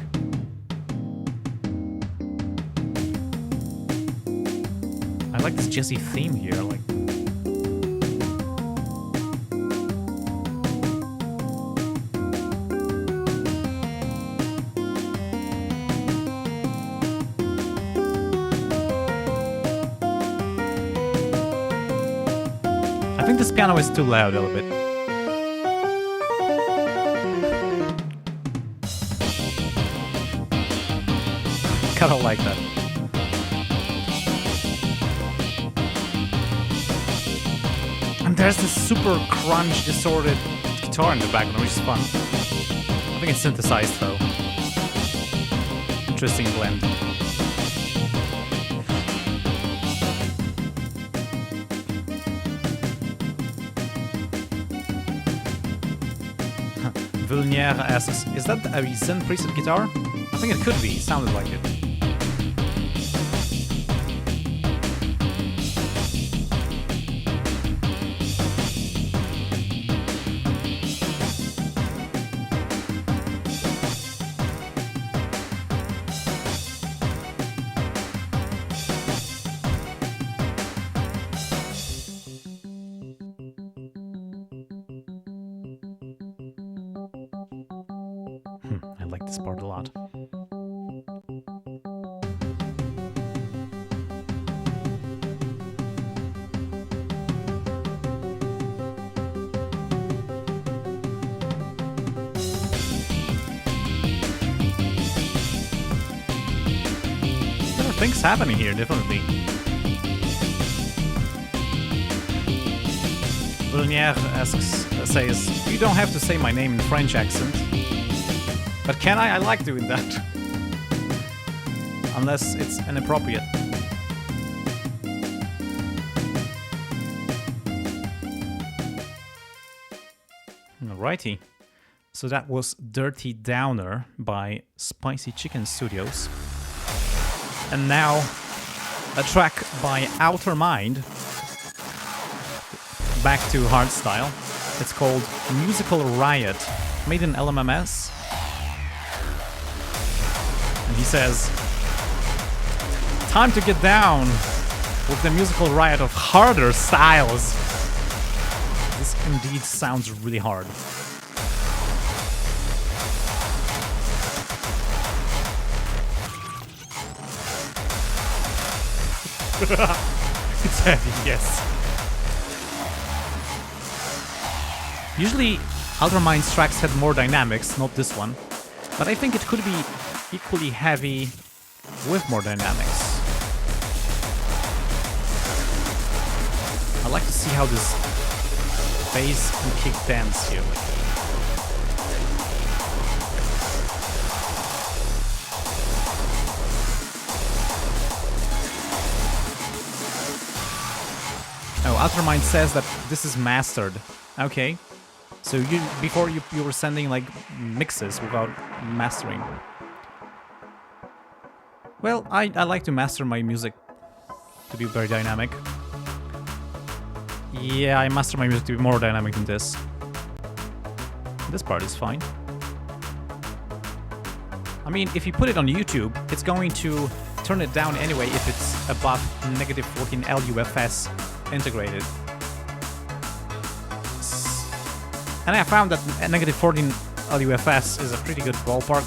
I like this jazzy theme here, like... I think this piano is too loud a little bit. Kinda like that. And there's this super crunch, distorted guitar in the background, which is fun. I think it's synthesized though. Interesting blend. Vilnier asks, is that a synth preset guitar? I think it could be, it sounded like it. I like this part a lot. things happening here, definitely. Villeneuve says, you don't have to say my name in French accent. But can I? I like doing that. Unless it's inappropriate. Alrighty. So that was Dirty Downer by Spicy Chicken Studios. And now a track by Outer Mind. Back to hardstyle. It's called Musical Riot, made in LMMS. And he says, time to get down with the musical riot of harder styles. This indeed sounds really hard. It's heavy, yes. Usually, Outer Mind's tracks had more dynamics, not this one. But I think it could be equally heavy with more dynamics. I like to see how this bass and kick dance here. Oh, Outer Mind says that this is mastered. Okay. So you before you were sending like mixes without mastering. Well, I like to master my music to be very dynamic. Yeah, I master my music to be more dynamic than this. This part is fine. I mean, if you put it on YouTube, it's going to turn it down anyway if it's above -14 LUFS integrated. And I found that -14 LUFS is a pretty good ballpark.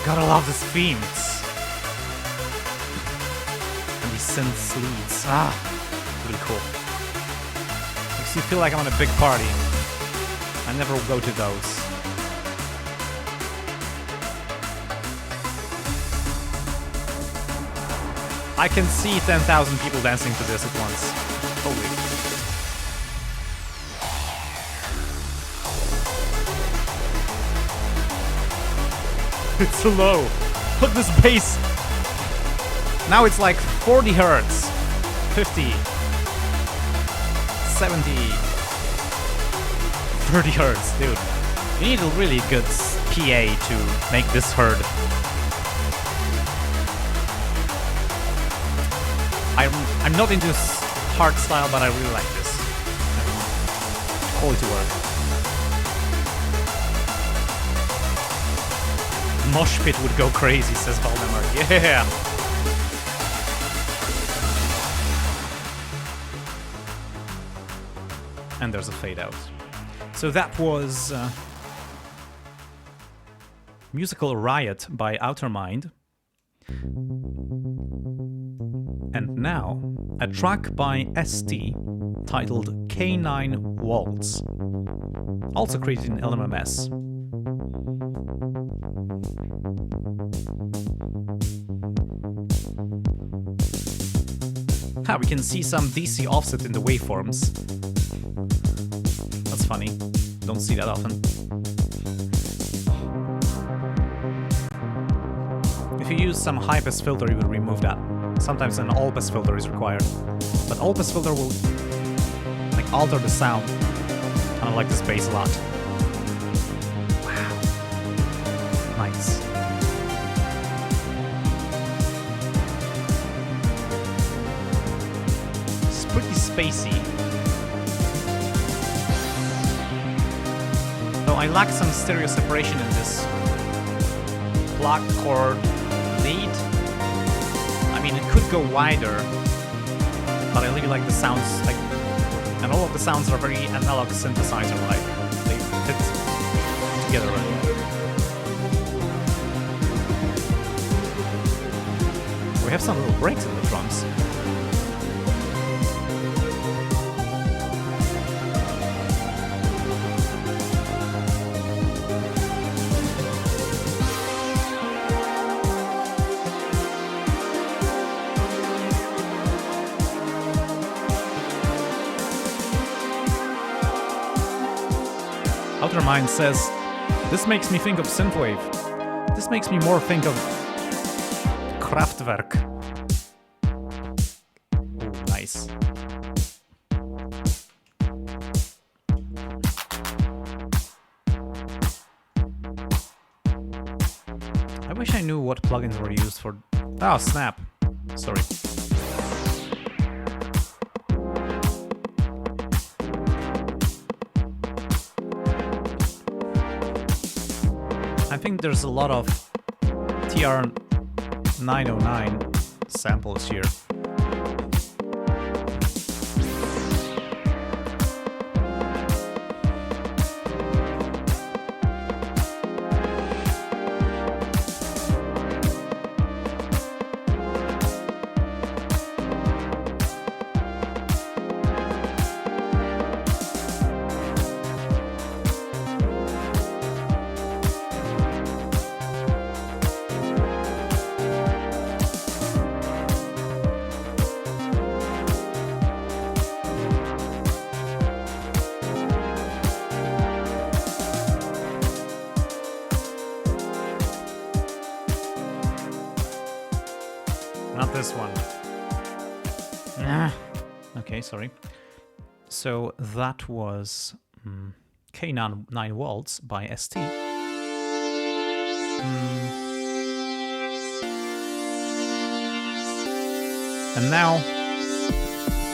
Gotta love these themes. And these synth leads. Ah, really cool. Makes you feel like I'm on a big party. I never go to those. I can see 10,000 people dancing to this at once. Holy. It's so low. Look at this bass. Now it's like 40 hertz, 50, 70, 30 hertz, dude. You need a really good PA to make this heard. I'm not into hard style, but I really like this. Quality work. Mosh pit would go crazy, says Valdemar. Yeah! And there's a fade out. So that was Musical Riot by Outer Mind. And now, a track by ST titled K9 Waltz, also created in LMMS. Ah, we can see some DC offset in the waveforms. That's funny. Don't see that often. If you use some high-pass filter, you will remove that. Sometimes an all-pass filter is required. But all-pass filter will like alter the sound. And I like this bass a lot. Wow. Nice. It's pretty spacey. Though I lack some stereo separation in this block chord lead. I mean, it could go wider, but I really like the sounds, like, and all of the sounds are very analog synthesizer-like. They fit together really well. We have some little breaks in the drums. Mastermind says, this makes me think of synthwave. This makes me more think of Kraftwerk. Ooh, nice. I wish I knew what plugins were used for... Oh, snap. Sorry. I think there's a lot of TR-909 samples here. Not this one. Okay, sorry. So that was K9 Waltz by ST. And now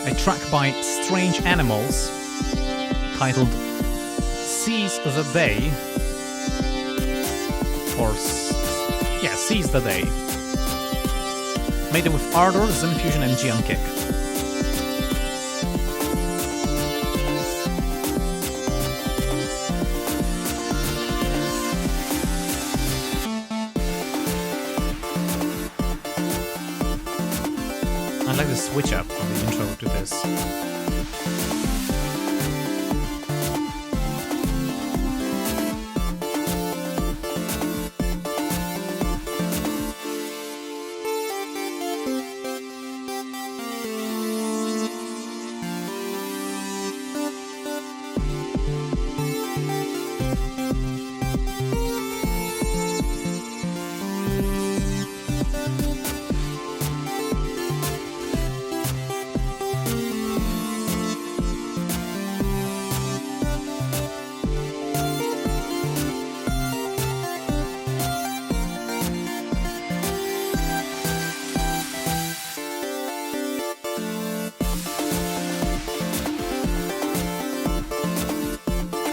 a track by Strange Animals titled Seize the Day. Or, yeah, Seize the Day. Made it with Ardour, Zen Fusion, and Gian Kick. I like the switch up from the intro to this.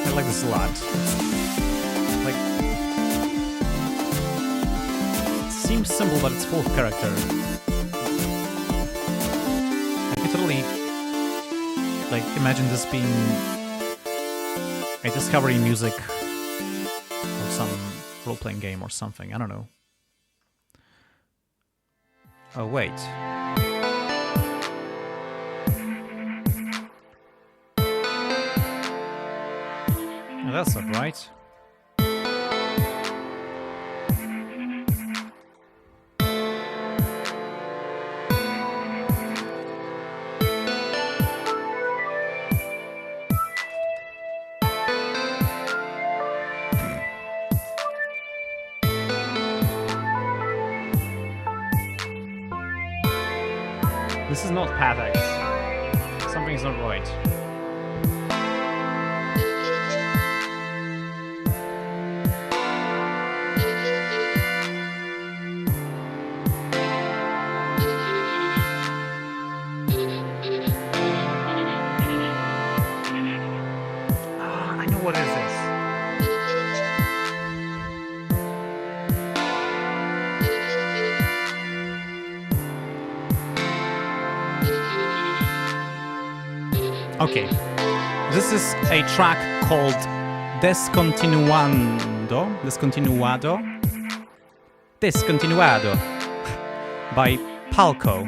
I like this a lot. Like, it seems simple, but it's full of character. I could totally, like, imagine this being a discovery music or some role-playing game or something. I don't know. Oh wait. Oh, that's not right. This is not Path X. Something's not right. I know what is this. Okay, this is a track called Descontinuado by Palco.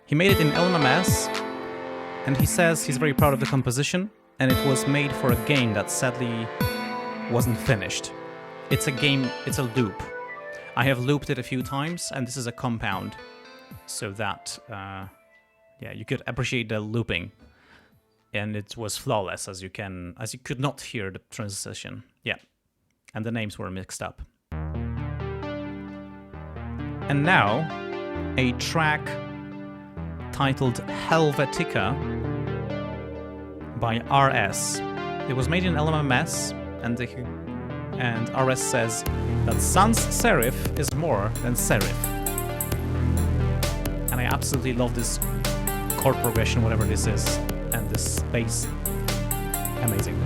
He made it in LMMS, and he says he's very proud of the composition, and it was made for a game that sadly wasn't finished. It's a game, it's a loop. I have looped it a few times, and this is a compound, so that, yeah, you could appreciate the looping. and it was flawless, as you could not hear the transition. Yeah, and the names were mixed up. And now, a track titled Helvetica by RS. It was made in LMMS, and RS says that sans serif is more than serif. And I absolutely love this chord progression, whatever this is, and this bass. Amazing.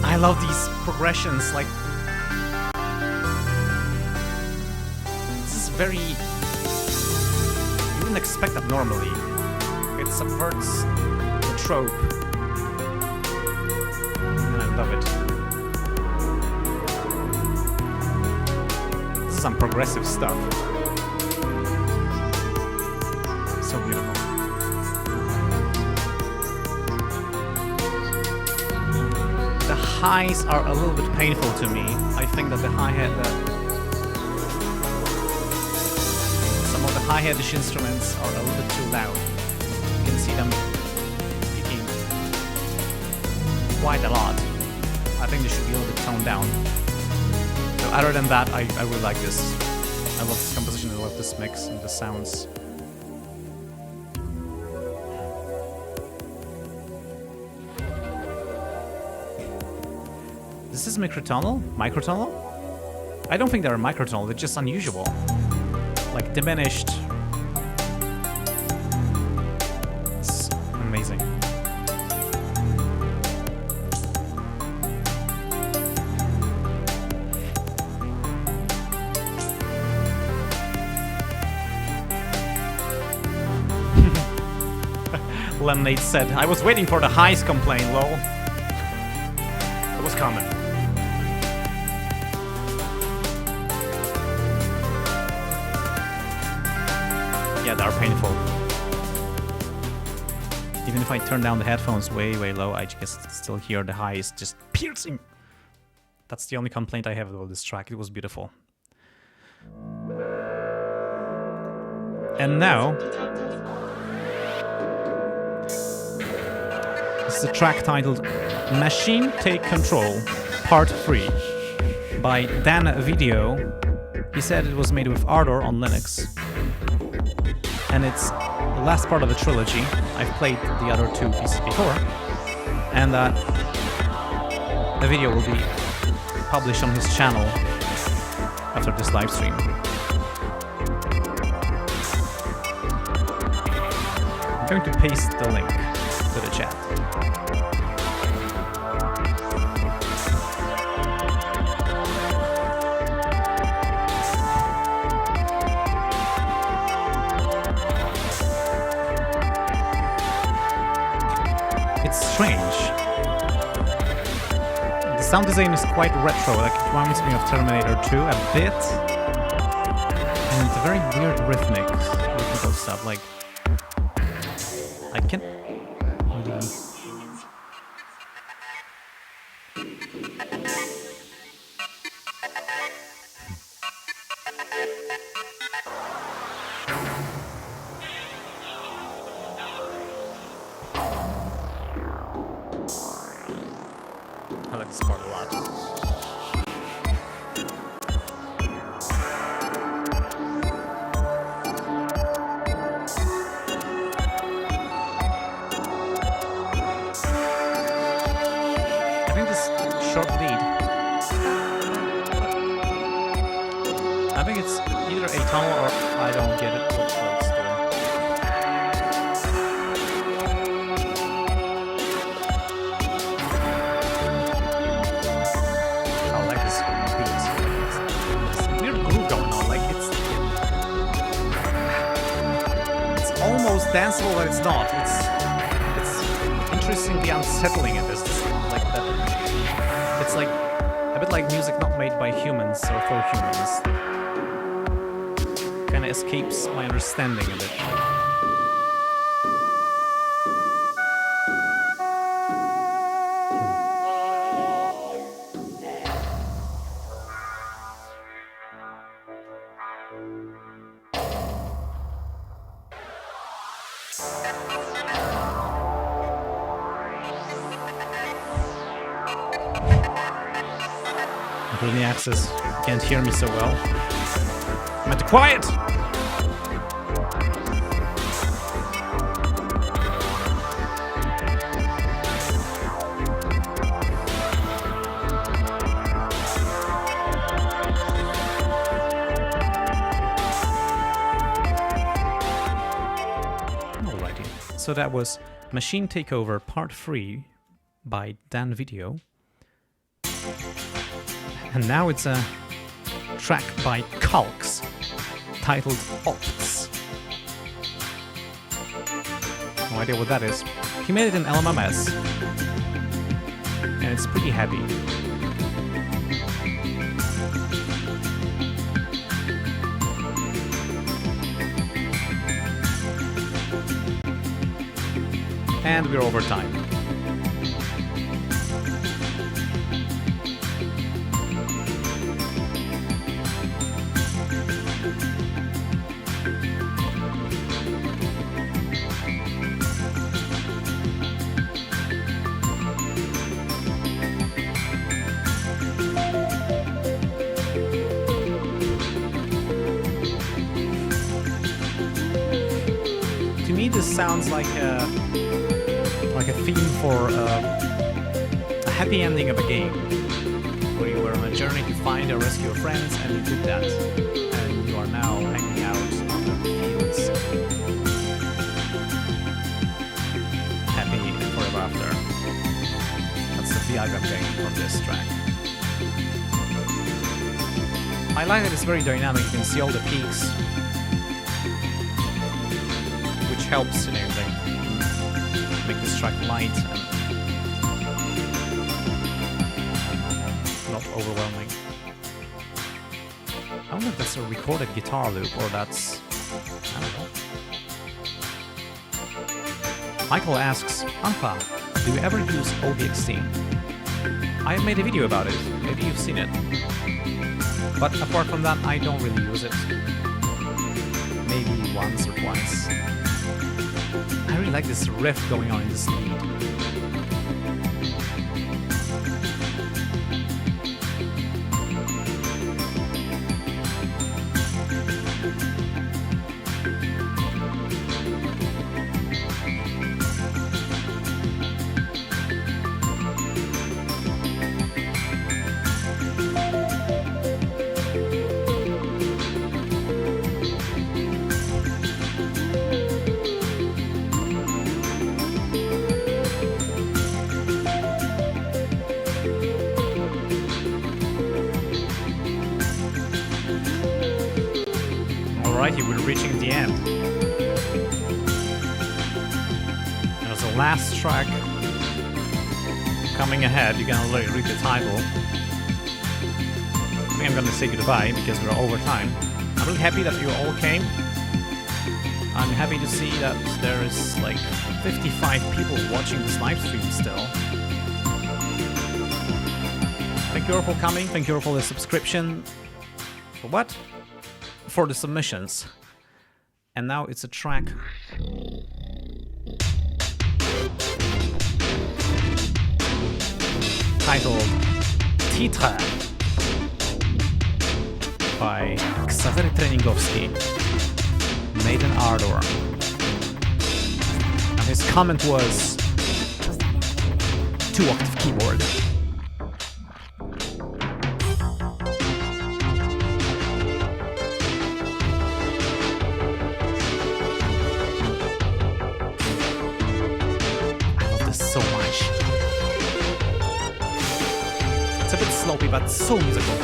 I love these progressions, like this is very, you wouldn't expect that normally. It subverts the trope, and I love it. This is some progressive stuff. So beautiful. The highs are a little bit painful to me. I think that the hi-hat, some of the hi-hatish instruments are a little bit too loud. You can see them peaking quite a lot. I think they should be a little bit toned down. So other than that, I really like this. I love this composition, I love this mix and the sounds. Is this microtonal? Microtonal? I don't think they're microtonal, they're just unusual. Like diminished. It's amazing. Lemonade said, I was waiting for the highs complaint, lol. It was coming. Yeah, they are painful. Even if I turn down the headphones way, way low, I just still hear the highs just piercing. That's the only complaint I have about this track. It was beautiful. And now, this is a track titled Machine Take Control, Part 3 by Dan Video. He said it was made with Ardour on Linux. And it's the last part of a trilogy. I've played the other two pieces before. And the video will be published on his channel after this live stream. I'm going to paste the link to the chat. It's strange. The sound design is quite retro, like it reminds me of Terminator 2 a bit. And it's a very weird rhythmical stuff, like I can't really... I like this part a lot. I think this short lead almost danceable, but it's not. It's interestingly unsettling at this, like that. It's like a bit like music not made by humans or for humans. Kind of escapes my understanding a bit. Including access, can't hear me so well. I'm at the quiet! Alrighty, so that was Machine Takeover Part 3 by Dan Video. And now it's a track by Kalks titled Opts. No idea what that is. He made it in LMMS, and it's pretty heavy. And we're over time. To me, this sounds like a theme for a happy ending of a game, where you were on a journey to find or rescue your friends, and you did that, and you are now hanging out on the fields, happy forever after. That's the vibe I'm getting from this track. I like that it's very dynamic. You can see all the peaks, which helps in everything. Make this track light and not overwhelming. I don't know if that's a recorded guitar loop or that's... I don't know. Michael asks, unfa, do you ever use OBXT? I have made a video about it, maybe you've seen it. But apart from that, I don't really use it. Maybe once or twice. I really like this riff going on in this lead. Alrighty, we're reaching the end. There's a last track coming ahead. You can already read the title. I think I'm gonna say goodbye because we're over time. I'm really happy that you all came. I'm happy to see that there is like 55 people watching this live stream still. Thank you all for coming. Thank you all for the subscription. For what? For the submissions. And now it's a track titled Titre by Ksawery Treningowski, made in Ardour. And his comment was 2-octave keyboard. So much. It's a bit sloppy, but so musical.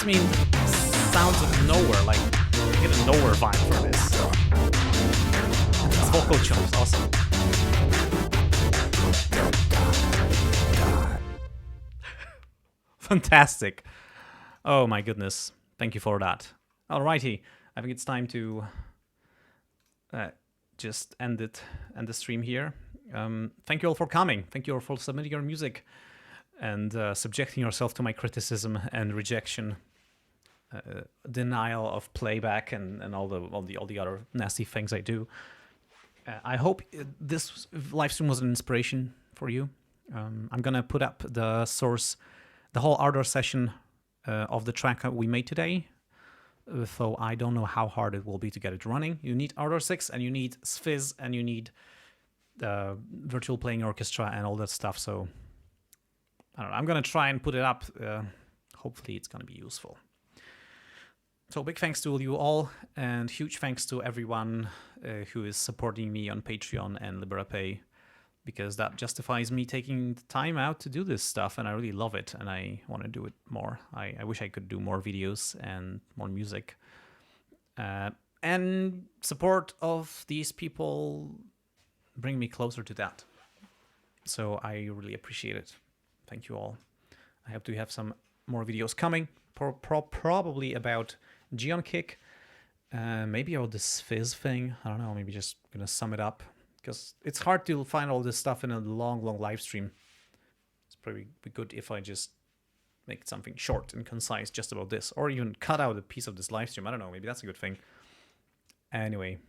I mean, sounds of nowhere, like, I get a nowhere vibe for this. It's vocal chunks, awesome. Fantastic. Oh my goodness. Thank you for that. Alrighty, I think it's time to just end the stream here. Thank you all for coming. Thank you all for submitting your music and subjecting yourself to my criticism and rejection, denial of playback, and all the other nasty things I do. I hope this live stream was an inspiration for you. I'm gonna put up the source, the whole Ardour session of the track we made today. So I don't know how hard it will be to get it running. You need Ardour 6 and you need Sfizz and you need virtual playing orchestra and all that stuff. So I don't know. I'm gonna try and put it up. Hopefully it's gonna be useful. So big thanks to you all, and huge thanks to everyone who is supporting me on Patreon and LiberaPay, because that justifies me taking the time out to do this stuff, and I really love it, and I want to do it more. I wish I could do more videos and more music. And support of these people bring me closer to that. So I really appreciate it. Thank you all. I hope to have some more videos coming, probably about Geon Kick, maybe about this Sfizz thing. I don't know, maybe just gonna sum it up, because it's hard to find all this stuff in a long live stream. It's probably be good if I just make something short and concise just about this, or even cut out a piece of this live stream. I don't know, maybe that's a good thing. Anyway,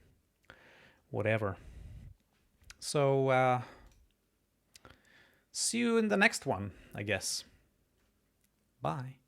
whatever. So see you in the next one, I guess. Bye.